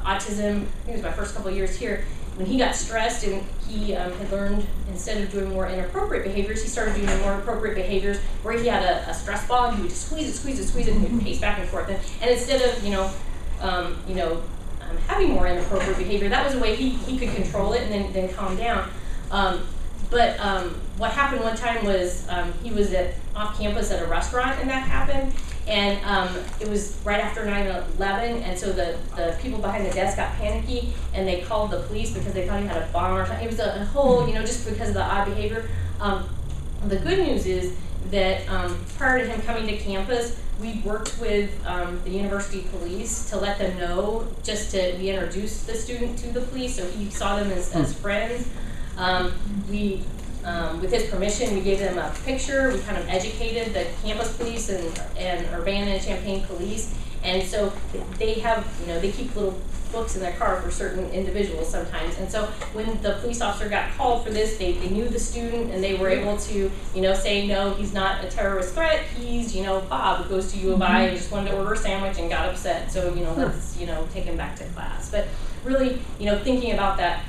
autism, I think it was my first couple of years here, when he got stressed and he had learned, instead of doing more inappropriate behaviors, he started doing more appropriate behaviors where he had a stress ball and he would just squeeze it, and he would pace back and forth. And instead of, having more inappropriate behavior, that was a way he could control it and then calm down. But what happened one time was he was off campus at a restaurant, and that happened. And it was right after 9/11, and so the people behind the desk got panicky, and they called the police because they thought he had a bomb or something. It was a whole, just because of the odd behavior. The good news is that prior to him coming to campus, we worked with the university police to let them know, we introduced the student to the police, so he saw them as friends. With his permission, we gave them a picture. We kind of educated the campus police and Urbana and Champaign police. And so they have, they keep little books in their car for certain individuals sometimes. And so when the police officer got called for this, they knew the student, and they were able to, say, no, he's not a terrorist threat. He's, Bob, who goes to U of I and just wanted to order a sandwich and got upset. So, let's, take him back to class. But really, thinking about that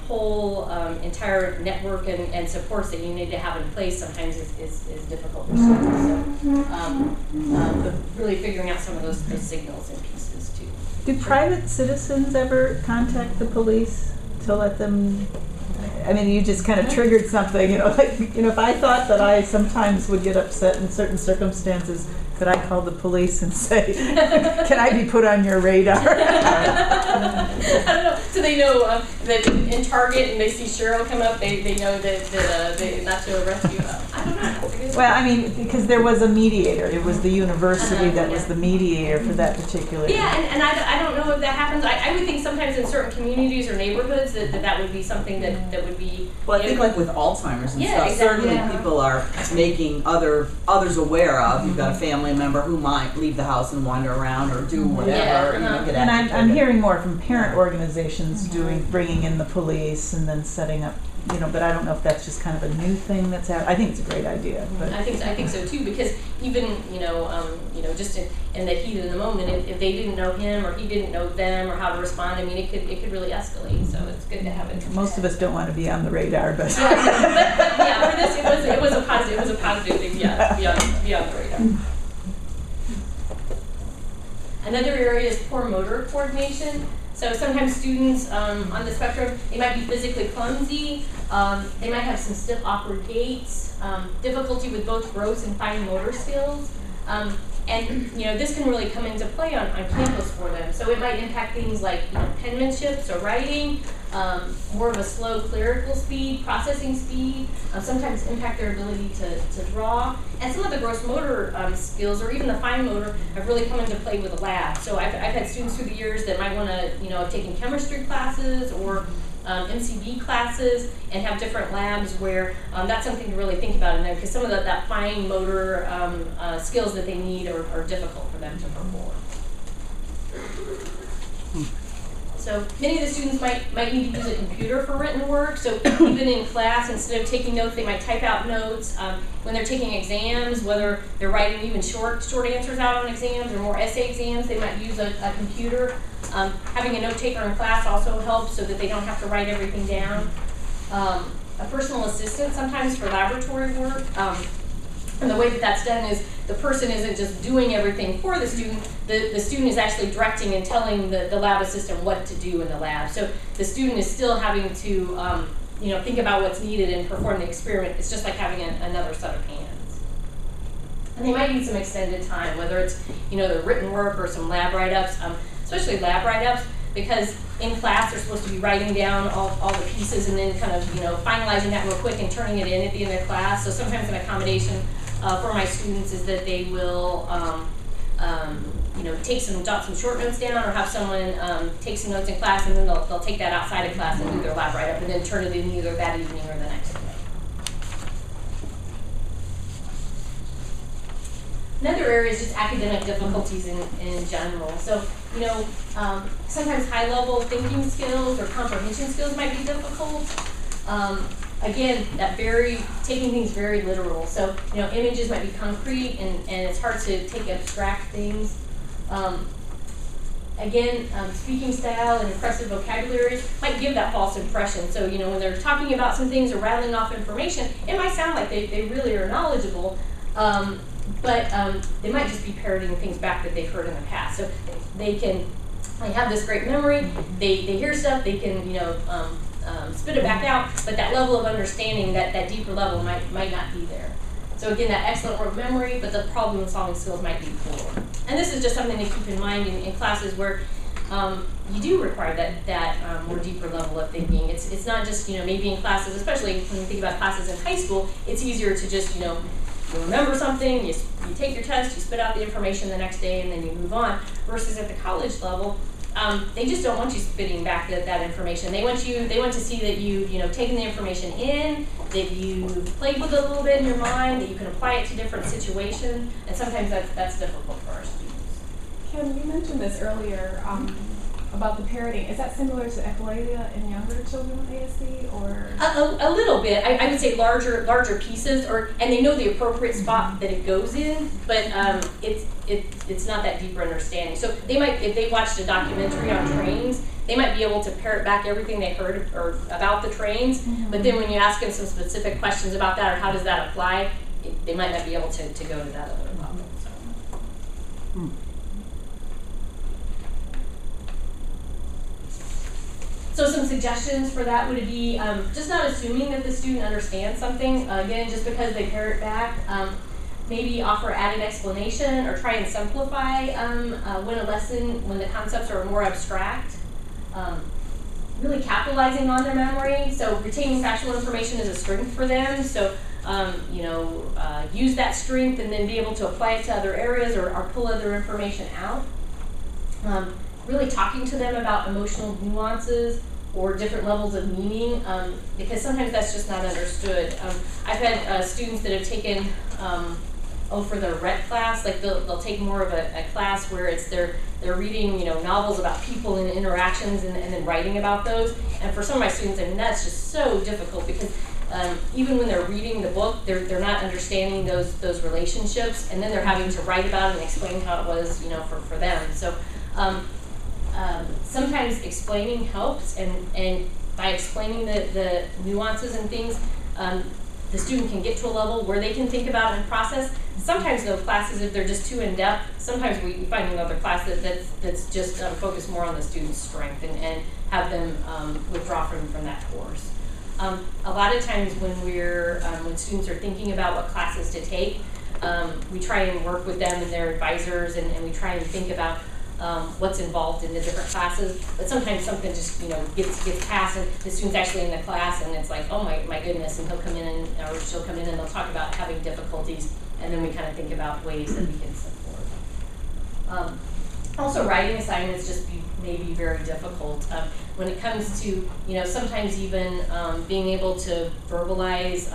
whole entire network and supports that you need to have in place sometimes is difficult for students. So really figuring out some of those signals and pieces too. Do private citizens ever contact the police to let them, you just kind of triggered something, if I thought that I sometimes would get upset in certain circumstances, Could I call the police and say, can I be put on your radar? I don't know. So they know that in Target and they see Cheryl come up, they know that they not to arrest you. I don't know. Well, I mean, because there was a mediator. It was the university that was yeah. the mediator for that particular. Yeah, and I don't know if that happens. I would think sometimes in certain communities or neighborhoods that would be something that would be. Well, I think like with Alzheimer's and Yeah, stuff, exactly. certainly Yeah. people are making others aware of. You've got a family member who might leave the house and wander around or do whatever, Yeah, you know, get And I'm agitated. hearing more from parent organizations bringing in the police and then setting up, but I don't know if that's just kind of a new thing that's happening. I think it's a great idea, but. I think so too, because even just in the heat of the moment, if they didn't know him or he didn't know them or how to respond, I mean, it could really escalate. So it's good to have it. Most of us don't want to be on the radar, but. but yeah, for this it was a positive thing. Yeah, be on the radar. Another area is poor motor coordination. So sometimes students on the spectrum, they might be physically clumsy, they might have some stiff, awkward gaits, difficulty with both gross and fine motor skills. And this can really come into play on campus for them. So it might impact things like penmanship, so writing, more of a slow clerical speed, processing speed, sometimes impact their ability to draw. And some of the gross motor skills, or even the fine motor, have really come into play with the lab. So I've had students through the years that might want to, have taken chemistry classes or MCV classes and have different labs where that's something to really think about in there, because some of that fine motor skills that they need are difficult for them to perform. So many of the students might need to use a computer for written work. So even in class, instead of taking notes, they might type out notes. When they're taking exams, whether they're writing even short answers out on exams or more essay exams, they might use a computer. Having a note taker in class also helps so that they don't have to write everything down. A personal assistant sometimes for laboratory work. And the way that that's done is the person isn't just doing everything for the student, the student is actually directing and telling the lab assistant what to do in the lab. So the student is still having to think about what's needed and perform the experiment. It's just like having another set of hands. And they might need some extended time, whether it's the written work or some lab write-ups, especially lab write-ups, because in class they're supposed to be writing down all the pieces and then kind of finalizing that real quick and turning it in at the end of class. So sometimes an accommodation for my students is that they will jot some short notes down, or have someone take some notes in class, and then they'll take that outside of class and do their lab write-up and then turn it in either that evening or the next day. Another area is just academic difficulties in general. So, sometimes high-level thinking skills or comprehension skills might be difficult. Again, taking things very literal. So, images might be concrete and it's hard to take abstract things. Speaking style and impressive vocabularies might give that false impression. So, when they're talking about some things or rattling off information, it might sound like they really are knowledgeable. But they might just be parroting things back that they've heard in the past. So they have this great memory, they hear stuff, they can spit it back out, but that level of understanding, that deeper level might not be there. So again, that excellent work memory, but the problem solving skills might be poor. And this is just something to keep in mind in classes where you do require that more deeper level of thinking. It's not just maybe in classes, especially when you think about classes in high school, it's easier to just you remember something, you take your test, you spit out the information the next day, and then you move on. Versus at the college level, they just don't want you spitting back that information. They want to see that you've taken the information in, that you played with it a little bit in your mind, that you can apply it to different situations, and sometimes that's difficult for our students. Kim, you mentioned this earlier about the parroting. Is that similar to epiplegia in younger children with ASD, or? A little bit. I would say larger pieces, and they know the appropriate spot that it goes in, but it's not that deeper understanding. So they might, if they watched a documentary on trains, they might be able to parrot back everything they heard or about the trains, but then when you ask them some specific questions about that or how does that apply, they might not be able to go to that other level. So some suggestions for that would be just not assuming that the student understands something, again, just because they parrot back. maybe offer added explanation or try and simplify when the concepts are more abstract. Really capitalizing on their memory, so retaining factual information is a strength for them. So use that strength and then be able to apply it to other areas or pull other information out. Really talking to them about emotional nuances or different levels of meaning, because sometimes that's just not understood. I've had students that have taken, for their RET class, like they'll take more of a class where it's they're reading novels about people and interactions and then writing about those. And for some of my students, I mean, that's just so difficult because even when they're reading the book, they're not understanding those relationships, and then they're having to write about it and explain how it was for them. So sometimes explaining helps, and by explaining the nuances and things, the student can get to a level where they can think about and process. Sometimes those classes, if they're just too in-depth, sometimes we find another class that's just focused more on the student's strength and have them withdraw from that course. A lot of times when when students are thinking about what classes to take, we try and work with them and their advisors, and we try and think about what's involved in the different classes. But sometimes something just gets passed, and the student's actually in the class, and it's like, oh my goodness, and he'll come in or she'll come in and they'll talk about having difficulties, and then we kind of think about ways that we can support. Also, writing assignments may be very difficult. When it comes to sometimes even being able to verbalize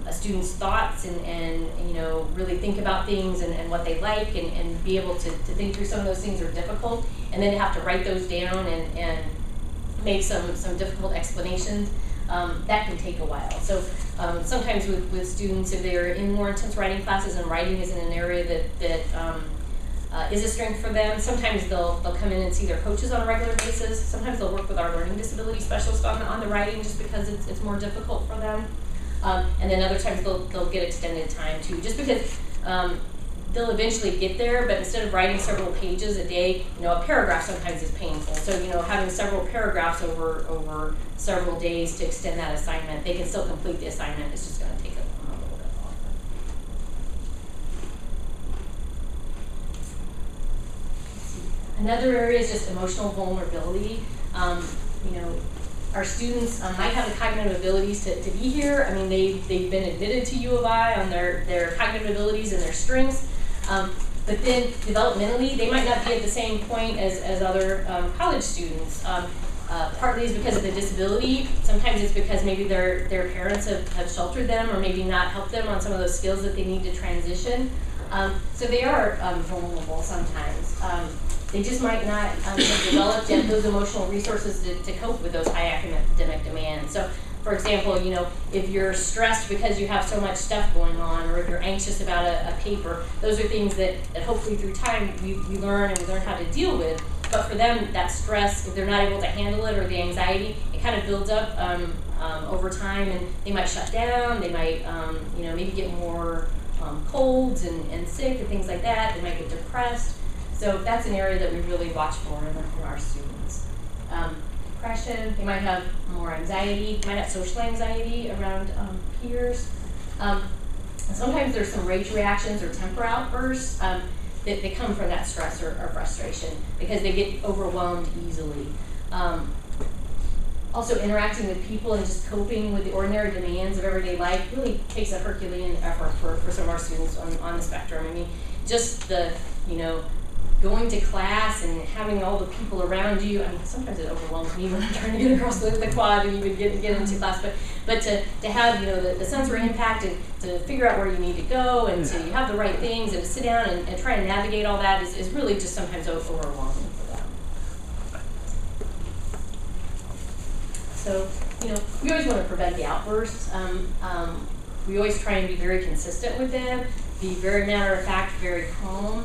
a student's thoughts and really think about things and what they like and be able to think through some of those things are difficult, and then to have to write those down and make some difficult explanations, that can take a while. So sometimes with students, if they're in more intense writing classes and writing isn't an area that is a strength for them, sometimes they'll come in and see their coaches on a regular basis. Sometimes they'll work with our learning disability specialist on the writing just because it's more difficult for them. And then other times they'll get extended time too, just because they'll eventually get there, but instead of writing several pages a day, a paragraph sometimes is painful. So having several paragraphs over several days to extend that assignment, they can still complete the assignment. It's just going to take a little bit longer. Another area is just emotional vulnerability. Our students might have the cognitive abilities to be here. I mean, they've been admitted to U of I on their cognitive abilities and their strengths. But then developmentally, they might not be at the same point as other college students. Partly is because of the disability. Sometimes it's because maybe their parents have sheltered them or maybe not helped them on some of those skills that they need to transition. So they are vulnerable sometimes. They just might not have developed yet those emotional resources to cope with those high academic demands. So, for example, if you're stressed because you have so much stuff going on, or if you're anxious about a paper, those are things that hopefully through time we learn and we learn how to deal with. But for them, that stress, if they're not able to handle it, or the anxiety, it kind of builds up over time, and they might shut down. They might, maybe get more colds and sick and things like that. They might get depressed. So that's an area that we really watch for in our students. Depression, they might have more anxiety, they might have social anxiety around peers. Sometimes there's some rage reactions or temper outbursts that come from that stress or frustration because they get overwhelmed easily. Also, interacting with people and just coping with the ordinary demands of everyday life really takes a Herculean effort for some of our students on the spectrum. I mean, just the, going to class and having all the people around you. I mean, sometimes it overwhelms me when I'm trying to get across the quad and even get into class. But to have the sensory impact and to figure out where you need to go and to have the right things and to sit down and try and navigate all that is really just sometimes overwhelming for them. So we always want to prevent the outbursts. We always try and be very consistent with them, be very matter of fact, very calm.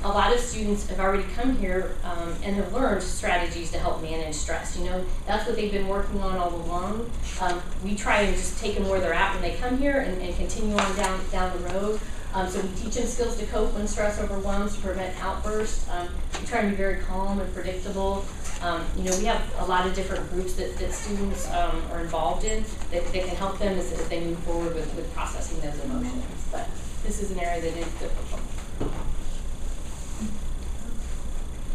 A lot of students have already come here and have learned strategies to help manage stress. That's what they've been working on all along. We try and just take them where they're at when they come here and continue on down the road. So we teach them skills to cope when stress overwhelms, to prevent outbursts. We try to be very calm and predictable. We have a lot of different groups that students are involved in that can help them as they move forward with processing those emotions. But this is an area that is difficult.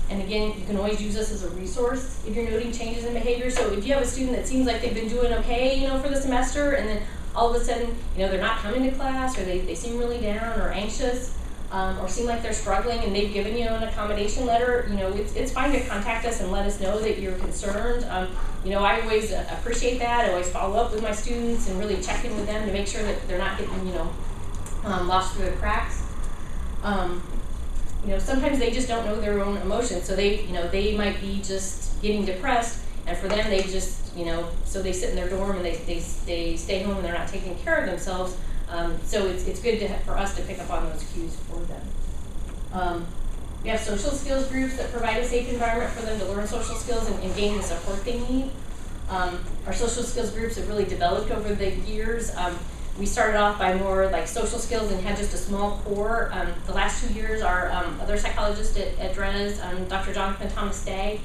And again, you can always use this as a resource if you're noting changes in behavior. So if you have a student that seems like they've been doing okay, for the semester, and then all of a sudden, they're not coming to class, or they seem really down or anxious, or seem like they're struggling, and they've given you an accommodation letter, it's fine to contact us and let us know that you're concerned. I always appreciate that. I always follow up with my students and really check in with them to make sure that they're not getting, lost through the cracks. Sometimes they just don't know their own emotions, so they might be just getting depressed, and for them, they just, so they sit in their dorm and they stay home and they're not taking care of themselves. So it's good for us to pick up on those cues for them. We have social skills groups that provide a safe environment for them to learn social skills and gain the support they need. Our social skills groups have really developed over the years. We started off by more like social skills and had just a small core. The last 2 years, our other psychologist at DRES, Dr. Jonathan Thomas Day,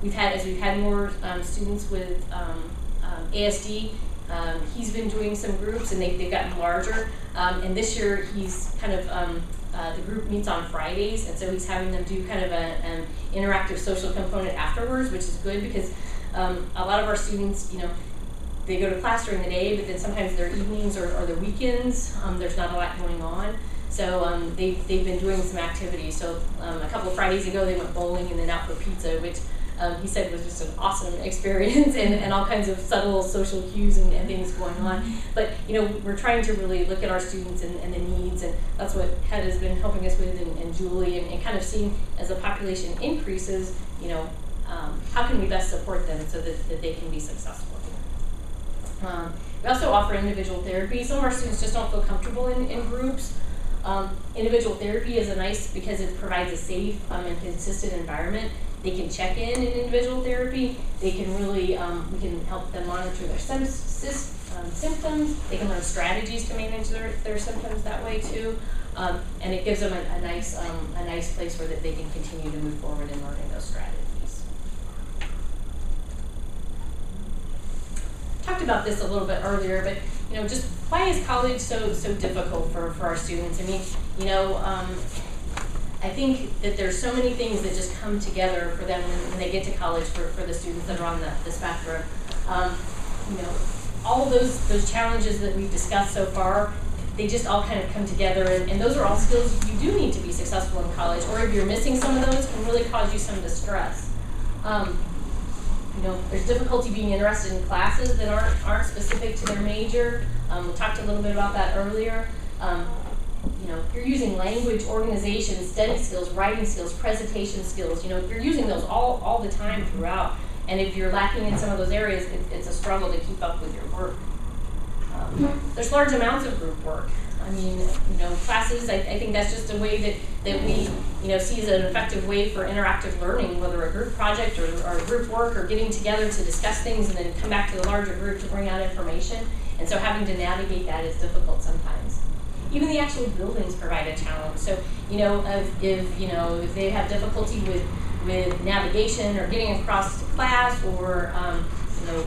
we've had more students with ASD. He's been doing some groups and they've gotten larger. And this year he's kind of, the group meets on Fridays, and so he's having them do kind of an interactive social component afterwards, which is good because a lot of our students, they go to class during the day, but then sometimes their evenings or their weekends, there's not a lot going on. So they've been doing some activities. So a couple of Fridays ago, they went bowling and then out for pizza, which he said was just an awesome experience and all kinds of subtle social cues and things going on. But, we're trying to really look at our students and the needs, and that's what Head has been helping us with, and Julie, and kind of seeing as the population increases, how can we best support them so that they can be successful. We also offer individual therapy. Some of our students just don't feel comfortable in groups. Individual therapy is nice because it provides a safe and consistent environment. They can check in individual therapy. They can really, we can help them monitor their symptoms. They can learn strategies to manage their symptoms that way too. And it gives them a nice place where they can continue to move forward in learning those strategies. Talked about this a little bit earlier, but just why is college so difficult for our students? I mean, I think that there's so many things that just come together for them when they get to college for the students that are on the spectrum. All of those challenges that we've discussed so far, they just all kind of come together, and those are all skills you do need to be successful in college, or if you're missing some of those, can really cause you some distress. There's difficulty being interested in classes that aren't specific to their major. We talked a little bit about that earlier. You're using language, organization, study skills, writing skills, presentation skills. You're using those all the time throughout. And if you're lacking in some of those areas, it's a struggle to keep up with your work. There's large amounts of group work. I mean, classes, I think that's just a way that we, see as an effective way for interactive learning, whether a group project or group work or getting together to discuss things and then come back to the larger group to bring out information. And so having to navigate that is difficult sometimes. Even the actual buildings provide a challenge. So, if they have difficulty with navigation or getting across to class or,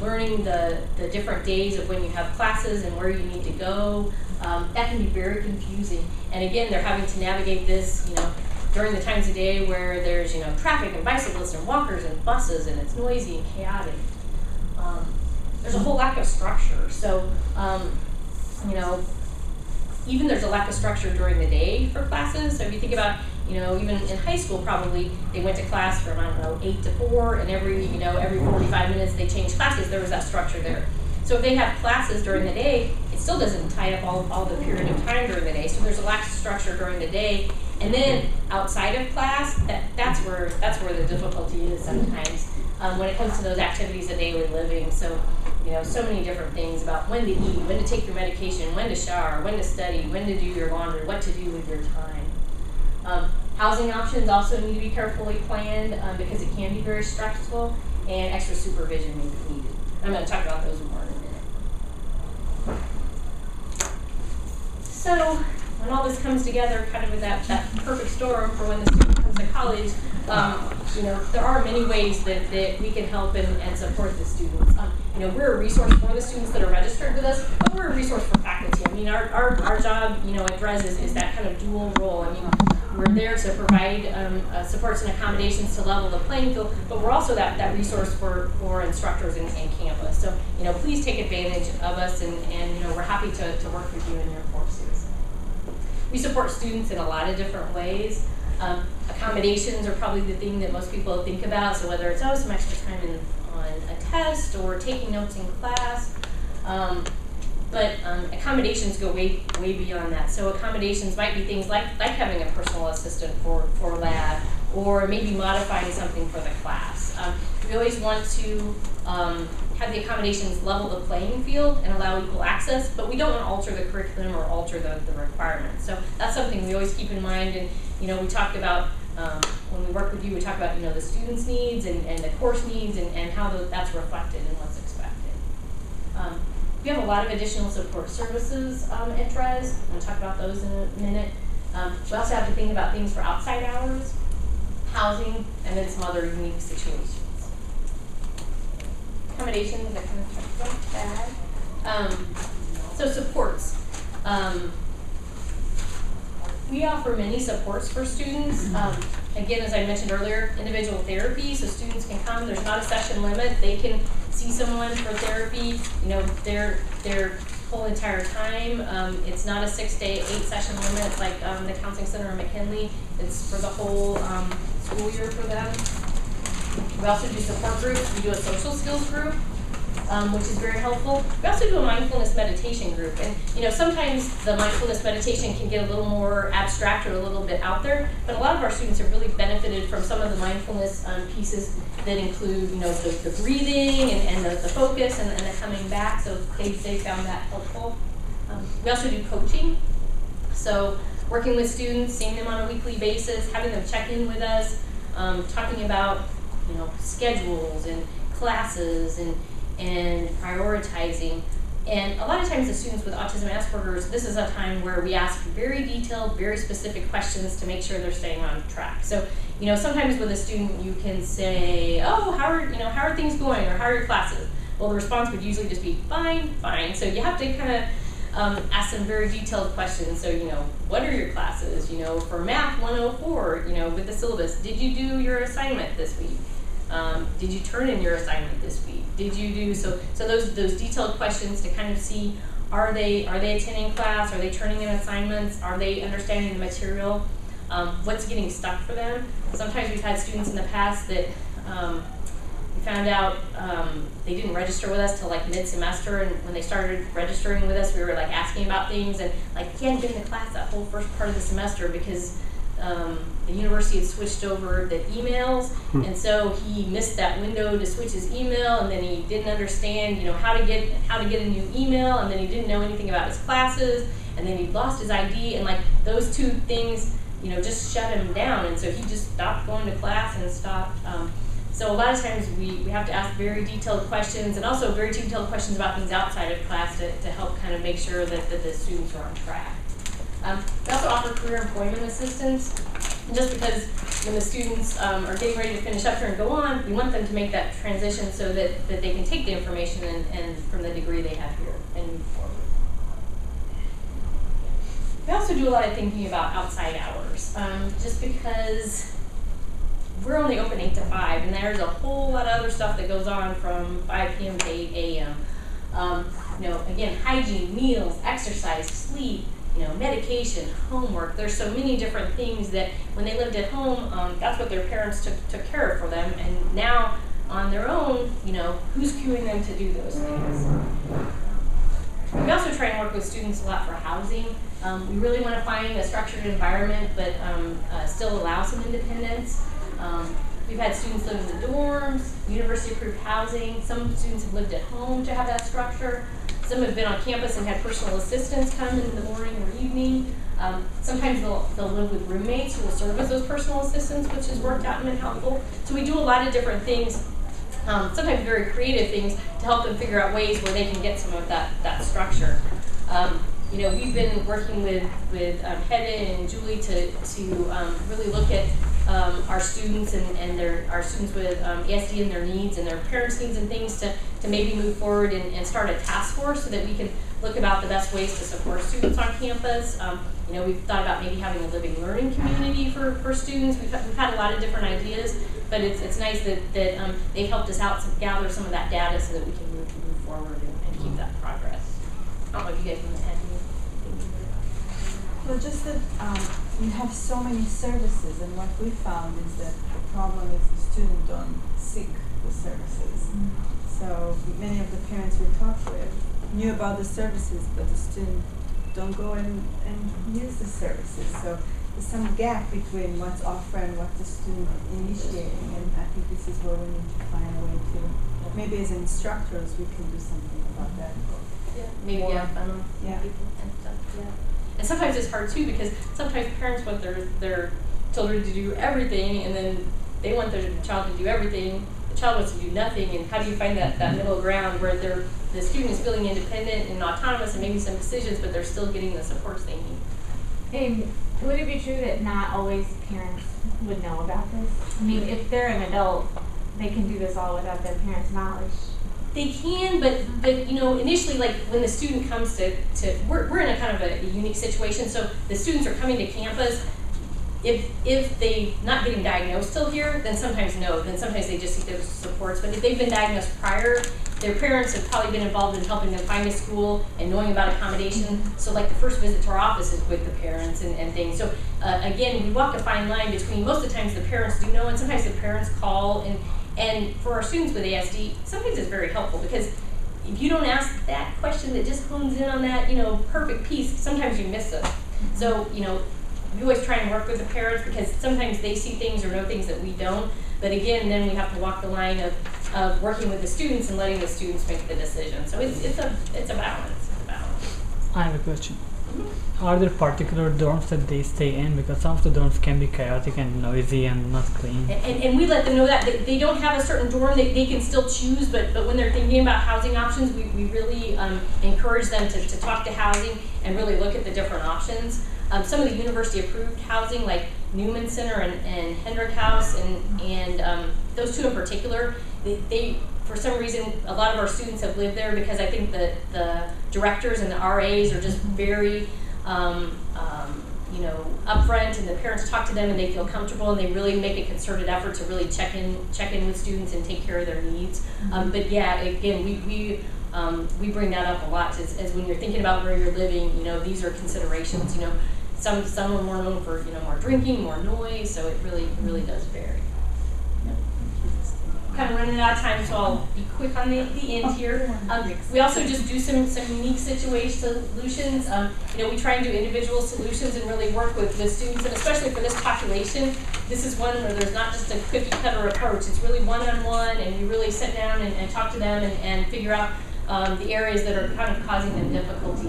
learning the different days of when you have classes and where you need to go, that can be very confusing. And again, they're having to navigate this, during the times of day where there's, traffic and bicyclists and walkers and buses and it's noisy and chaotic. There's a whole lack of structure. So, even there's a lack of structure during the day for classes. So if you think about, even in high school, probably they went to class from, 8 to 4, and every 45 minutes they changed classes. There was that structure there. So if they have classes during the day, it still doesn't tie up all the period of time during the day. So there's a lack of structure during the day. And then outside of class, that's where the difficulty is sometimes when it comes to those activities of daily living. So, so many different things about when to eat, when to take your medication, when to shower, when to study, when to do your laundry, what to do with your time. Housing options also need to be carefully planned because it can be very stressful, and extra supervision may be needed. I'm going to talk about those more in a minute. So, when when all this comes together, kind of with that perfect storm for when the student comes to college, you know, there are many ways that we can help and support the students. You know, we're a resource for the students that are registered with us, but we're a resource for faculty. I mean, our job, you know, at DRES is that kind of dual role. I mean, we're there to provide supports and accommodations to level the playing field, but we're also that resource for instructors in campus. So, you know, please take advantage of us, and you know, we're happy to work with you in your courses. We support students in a lot of different ways. Accommodations are probably the thing that most people think about. So whether it's some extra time on a test or taking notes in class. But accommodations go way beyond that. So accommodations might be things like having a personal assistant for lab, or maybe modifying something for the class. We always want to have the accommodations level the playing field and allow equal access, but we don't want to alter the curriculum or alter the requirements. So that's something we always keep in mind. And you know, we talked about when we work with you, we talk about, you know, the students' needs and the course needs and how that's reflected in what's expected. We have a lot of additional support services at DRES. I'm going to talk about those in a minute. We also have to think about things for outside hours, housing, and then some other unique situations. Accommodations, I kind of talked about that. So supports. We offer many supports for students. Again, as I mentioned earlier, individual therapy, so students can come. There's not a session limit. They can see someone for therapy, you know, their whole entire time. It's not a 6-day, 8-session limit like the Counseling Center in McKinley. It's for the whole school year for them. We also do support groups. We do a social skills group, which is very helpful. We also do a mindfulness meditation group. And you know, sometimes the mindfulness meditation can get a little more abstract or a little bit out there, but a lot of our students have really benefited from some of the mindfulness pieces that include, you know, the breathing and the focus and the coming back, so they found that helpful. We also do coaching. So working with students, seeing them on a weekly basis, having them check in with us, talking about, you know, schedules and classes and prioritizing. And a lot of times the students with autism Asperger's, this is a time where we ask very detailed, very specific questions to make sure they're staying on track. So, you know, sometimes with a student you can say, oh, how are things going, or how are your classes? Well, the response would usually just be fine, fine. So you have to kind of ask some very detailed questions. So, you know, what are your classes? You know, for Math 104, you know, with the syllabus, did you do your assignment this week? Did you turn in your assignment this week? Did you do so those detailed questions to kind of see, are they attending class? Are they turning in assignments? Are they understanding the material? What's getting stuck for them? Sometimes we've had students in the past that we found out they didn't register with us till like mid-semester, and when they started registering with us, we were like asking about things, and like he hadn't been to class that whole first part of the semester because the university had switched over the emails, and so he missed that window to switch his email, and then he didn't understand, you know, how to get a new email, and then he didn't know anything about his classes, and then he lost his ID, and like those two things, you know, just shut him down, and so he just stopped going to class and stopped. So a lot of times we have to ask very detailed questions, and also very detailed questions about things outside of class to help kind of make sure that the students are on track. We also offer career employment assistance, just because when the students are getting ready to finish up here and go on, we want them to make that transition so that they can take the information and from the degree they have here and move forward. We also do a lot of thinking about outside hours, just because we're only open 8 to 5, and there's a whole lot of other stuff that goes on from 5 p.m. to 8 a.m. You know, again, hygiene, meals, exercise, sleep, you know, medication, homework. There's so many different things that when they lived at home, that's what their parents took care of for them, and now on their own, you know, who's cueing them to do those things? We also try and work with students a lot for housing. We really want to find a structured environment, but still allow some independence. We've had students live in the dorms, university-approved housing. Some students have lived at home to have that structure. Some have been on campus and had personal assistants come in the morning or evening. Sometimes they'll live with roommates who will serve as those personal assistants, which has worked out and been helpful. So we do a lot of different things, sometimes very creative things, to help them figure out ways where they can get some of that structure. we've been working with Hedda and Julie to really look at our students and our students with ASD and their needs and their parents' needs and things to maybe move forward and start a task force so that we can look about the best ways to support students on campus. We've thought about maybe having a living learning community for students. We've had a lot of different ideas, but it's nice that they've helped us out to gather some of that data so that we can move forward and keep that progress. I don't know if you guys want to add anything. Well, just that you have so many services, and what we found is that the problem is the student don't seek the services. So many of the parents we talked with knew about the services, but the student don't go and use the services. So there's some gap between what's offered and what the student initiating, and I think this is where we need to find a way to, maybe as instructors we can do something about that. Yeah, maybe funnel people and stuff. Yeah. And sometimes it's hard too because sometimes parents want their children to do everything, and then they want their child to do everything. The child wants to do nothing, and how do you find that middle ground where the student is feeling independent and autonomous and making some decisions, but they're still getting the supports they need? And would it be true that not always parents would know about this? I mean, if they're an adult, they can do this all without their parents' knowledge. They can, but initially, like when the student comes to we're in a kind of a unique situation. So the students are coming to campus. If they not getting diagnosed till here, then sometimes no. Then sometimes they just seek those supports. But if they've been diagnosed prior, their parents have probably been involved in helping them find a school and knowing about accommodation. So like the first visit to our office is with the parents and things. So again, we walk a fine line between, most of the times the parents do know, and sometimes the parents call. And for our students with ASD, sometimes it's very helpful because if you don't ask that question that just hones in on that, perfect piece, sometimes you miss them. So, we always try and work with the parents because sometimes they see things or know things that we don't. But again, then we have to walk the line of working with the students and letting the students make the decision. So it's a balance. I have a question. Are there particular dorms that they stay in? Because some of the dorms can be chaotic and noisy and not clean. And we let them know that they don't have a certain dorm, they can still choose, but when they're thinking about housing options, we really encourage them to talk to housing and really look at the different options. Some of the university approved housing like Newman Center and Hendrick House and those two in particular, they for some reason, a lot of our students have lived there because I think the directors and the RAs are just very, upfront, and the parents talk to them and they feel comfortable and they really make a concerted effort to really check in with students and take care of their needs. But yeah, again, we bring that up a lot as when you're thinking about where you're living. These are considerations. Some are more known for more drinking, more noise, so it really does vary. Kind of running out of time, so I'll be quick on the end here. We also just do some unique solutions. We try and do individual solutions and really work with students, and especially for this population, this is one where there's not just a cookie cutter approach. It's really one-on-one, and you really sit down and talk to them and figure out the areas that are kind of causing them difficulty.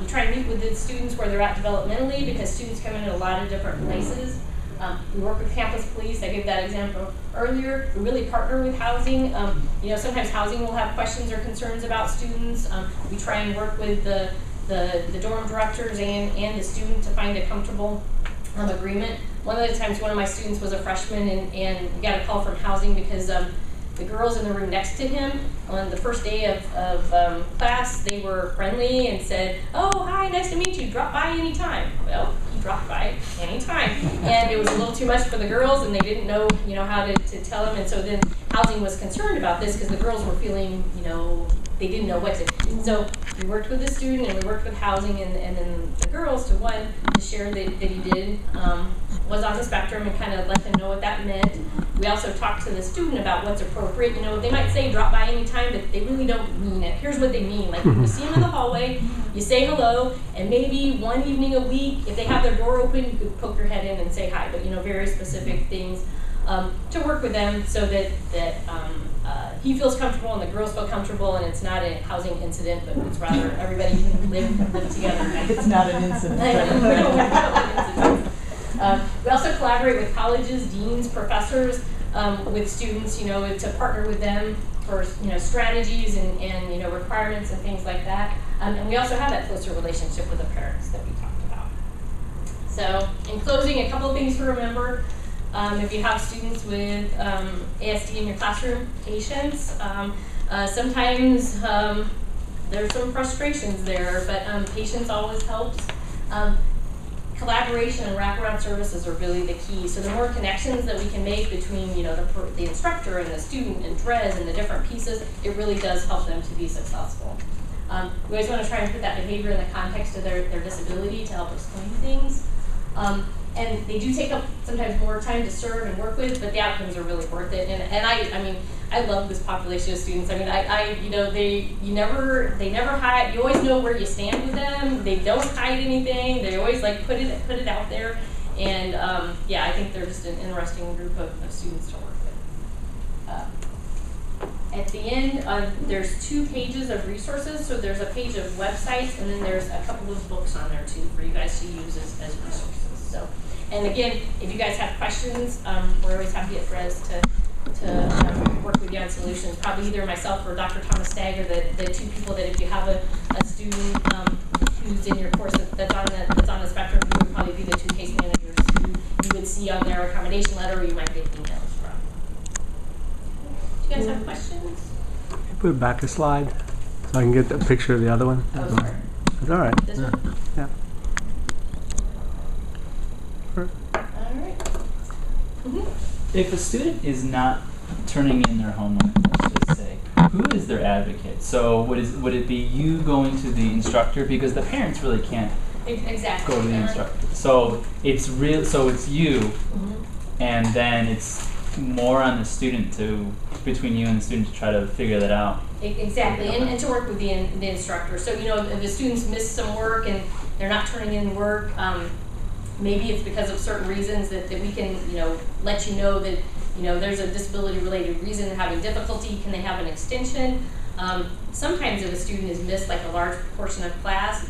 We try and meet with the students where they're at developmentally because students come in a lot of different places. We work with campus police. I gave that example earlier. We really partner with housing. Sometimes housing will have questions or concerns about students. We try and work with the dorm directors and the student to find a comfortable agreement. One of the times, one of my students was a freshman and we got a call from housing because the girls in the room next to him on the first day of class, they were friendly and said, "Oh, hi, nice to meet you. Drop by anytime." Well, he dropped by anytime, and it was a little too much for the girls, and they didn't know, how to tell him. And so then housing was concerned about this because the girls were feeling, they didn't know what to. So we worked with the student and we worked with housing, and then the girls to share that he did was on the spectrum and kind of let them know what that meant. We also talked to the student about what's appropriate. They might say drop by anytime, but they really don't mean it. Here's what they mean. Like, you see them in the hallway, you say hello, and maybe one evening a week, if they have their door open, you could poke your head in and say hi. But, very specific things to work with them so that he feels comfortable and the girls feel comfortable, and it's not a housing incident, but it's rather everybody can live together. It's not an incident. We also collaborate with colleges, deans, professors, with students, to partner with them for strategies and requirements and things like that. And we also have that closer relationship with the parents that we talked about. So in closing, a couple of things to remember. If you have students with ASD in your classroom, patience. Sometimes there's some frustrations there, but patience always helps. Collaboration and wraparound services are really the key. So the more connections that we can make between, you know, the instructor and the student and DRES and the different pieces, it really does help them to be successful. We always want to try and put that behavior in the context of their disability to help explain things. And they do take up sometimes more time to serve and work with, but the outcomes are really worth it. And I mean, I love this population of students. I mean, you know, they never hide. You always know where you stand with them. They don't hide anything. They always like put it out there. And yeah, I think they're just an interesting group of students to work with. At the end, there's 2 pages of resources. So there's a page of websites, and then there's a couple of books on there too for you guys to use as resources. So, and again, if you guys have questions, we're always happy at DRES to work with you on solutions. Probably either myself or Dr. Thomas Stagg are the 2 people that if you have a student who's in your course that's on the spectrum, you would probably be the 2 case managers who you would see on their accommodation letter, or you might get emails from. Do you guys have questions? Can you put back a slide so I can get a picture of the other one? Oh, sorry. It's all right. This one? Yeah. All right. If a student is not turning in their homework, let's just say, who is their advocate? So would it be you going to the instructor, because the parents really can't Exactly. go to the instructor. So it's real. So it's you, and then it's more on the student between you and the student to try to figure that out. Exactly, and to work with the instructor. So, you know, if the students miss some work and they're not turning in work, maybe it's because of certain reasons that we can, you know, let you know that, you know, there's a disability-related reason they're having difficulty. Can they have an extension? Sometimes if a student has missed like a large portion of class,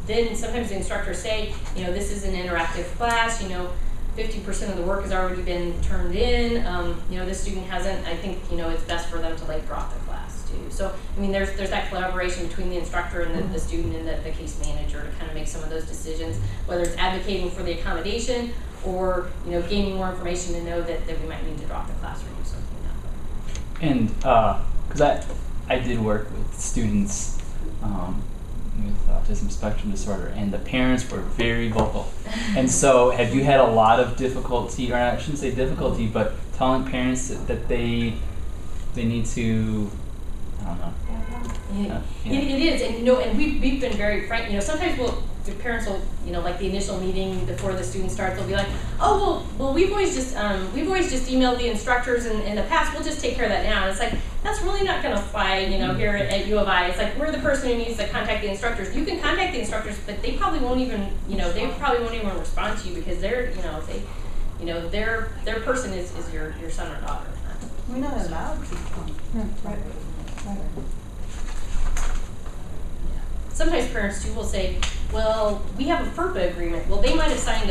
then sometimes the instructors say, you know, this is an interactive class, you know, 50% of the work has already been turned in. You know, this student hasn't. I think, you know, it's best for them to like drop the class too. So, I mean, there's that collaboration between the instructor and the student and the case manager to kind of make some of those decisions, whether it's advocating for the accommodation or, you know, gaining more information to know that we might need to drop the class or do something that way. And because I did work with students with Autism Spectrum Disorder, and the parents were very vocal. And so have you had a lot of difficulty, or I shouldn't say difficulty, but telling parents that they need to, I don't know. It is, and you know, and we've been very frank. You know, sometimes the parents will, you know, like the initial meeting before the student starts, they'll be like, oh well, we've always just emailed the instructors in the past. We'll just take care of that now. And it's like, that's really not going to fly, you know, here at U of I. It's like, we're the person who needs to contact the instructors. You can contact the instructors, but they probably won't even, you know, respond to you because they're, you know, their person is your son or daughter. We're not allowed to come. Right. Sometimes parents too will say, well, we have a FERPA agreement. Well, they might have signed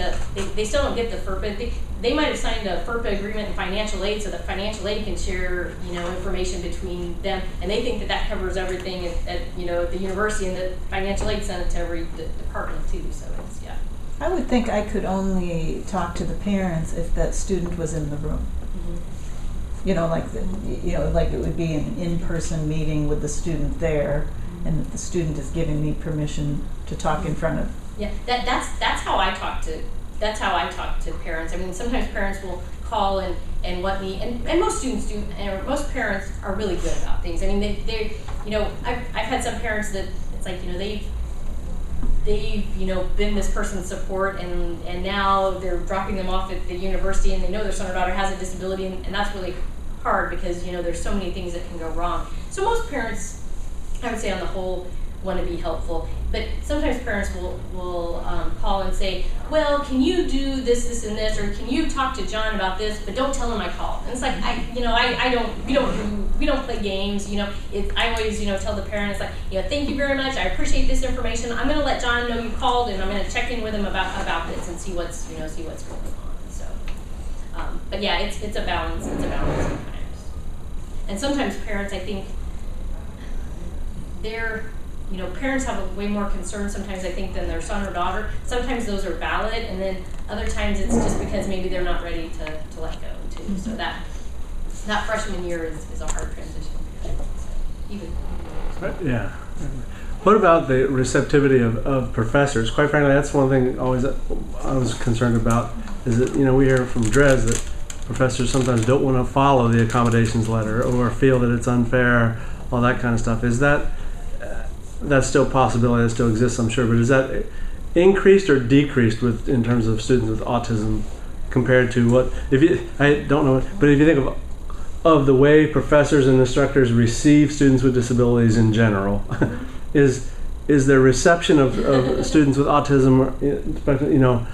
they still don't get the FERPA. They might have signed a FERPA agreement and financial aid so that financial aid can share, you know, information between them. And they think that covers everything at you know, the university, and that financial aid sent it to every department too. So it's, yeah. I would think I could only talk to the parents if that student was in the room. You know, like like it would be an in-person meeting with the student there, and that the student is giving me permission to talk in front of. Yeah, that's how I talk to parents. I mean, sometimes parents will call and want me, and most students do, and most parents are really good about things. I mean, they you know, I've had some parents that it's like, you know, they've you know, been this person's support, and now they're dropping them off at the university, and they know their son or daughter has a disability, and that's really hard because, you know, there's so many things that can go wrong. So most parents, I would say on the whole, want to be helpful, but sometimes parents will call and say, well, can you do this, and this, or can you talk to John about this, but don't tell him I called. And it's like, we don't play games, you know. I always, you know, tell the parents, like, you know, thank you very much, I appreciate this information. I'm going to let John know you called, and I'm going to check in with him about this and see what's going on. So, but yeah, it's a balance. It's a balance sometimes. And sometimes parents, I think, they're you know, parents have a way more concern sometimes, I think, than their son or daughter. Sometimes those are valid, and then other times it's just because maybe they're not ready to let go too. So that freshman year is a hard transition. Yeah. What about the receptivity of professors? Quite frankly, that's one thing always I was concerned about, is that, you know, we hear from DRES that professors sometimes don't want to follow the accommodations letter or feel that it's unfair, all that kind of stuff. Is that, that's still a possibility, that still exists, I'm sure, but is that increased or decreased in terms of students with autism compared to what, I don't know, but if you think of the way professors and instructors receive students with disabilities in general, is their reception of students with autism, you know,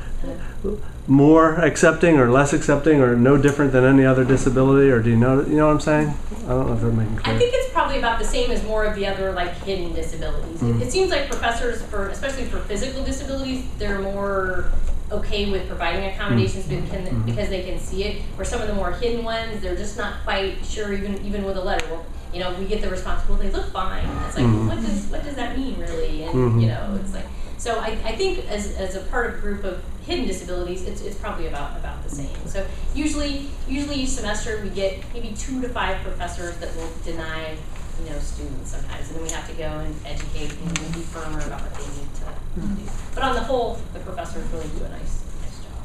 more accepting or less accepting or no different than any other disability, or do you know what I'm saying? I don't know if they're making clear. I think it's probably about the same as more of the other like hidden disabilities. It seems like professors, especially for physical disabilities, they're more okay with providing accommodations because they can see it. Where some of the more hidden ones, they're just not quite sure, even with a letter. Well, you know, we get the response, well, they look fine. It's like, well, what does that mean really? And you know, it's like, so I think as a part of a group of hidden disabilities, it's probably about the same. So usually each semester we get maybe 2 to 5 professors that will deny, you know, students sometimes, and then we have to go and educate and be firmer about what they need to do. But on the whole, the professors really do a nice job.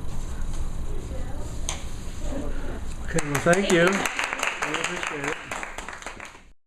Okay, well, thank you. I appreciate it.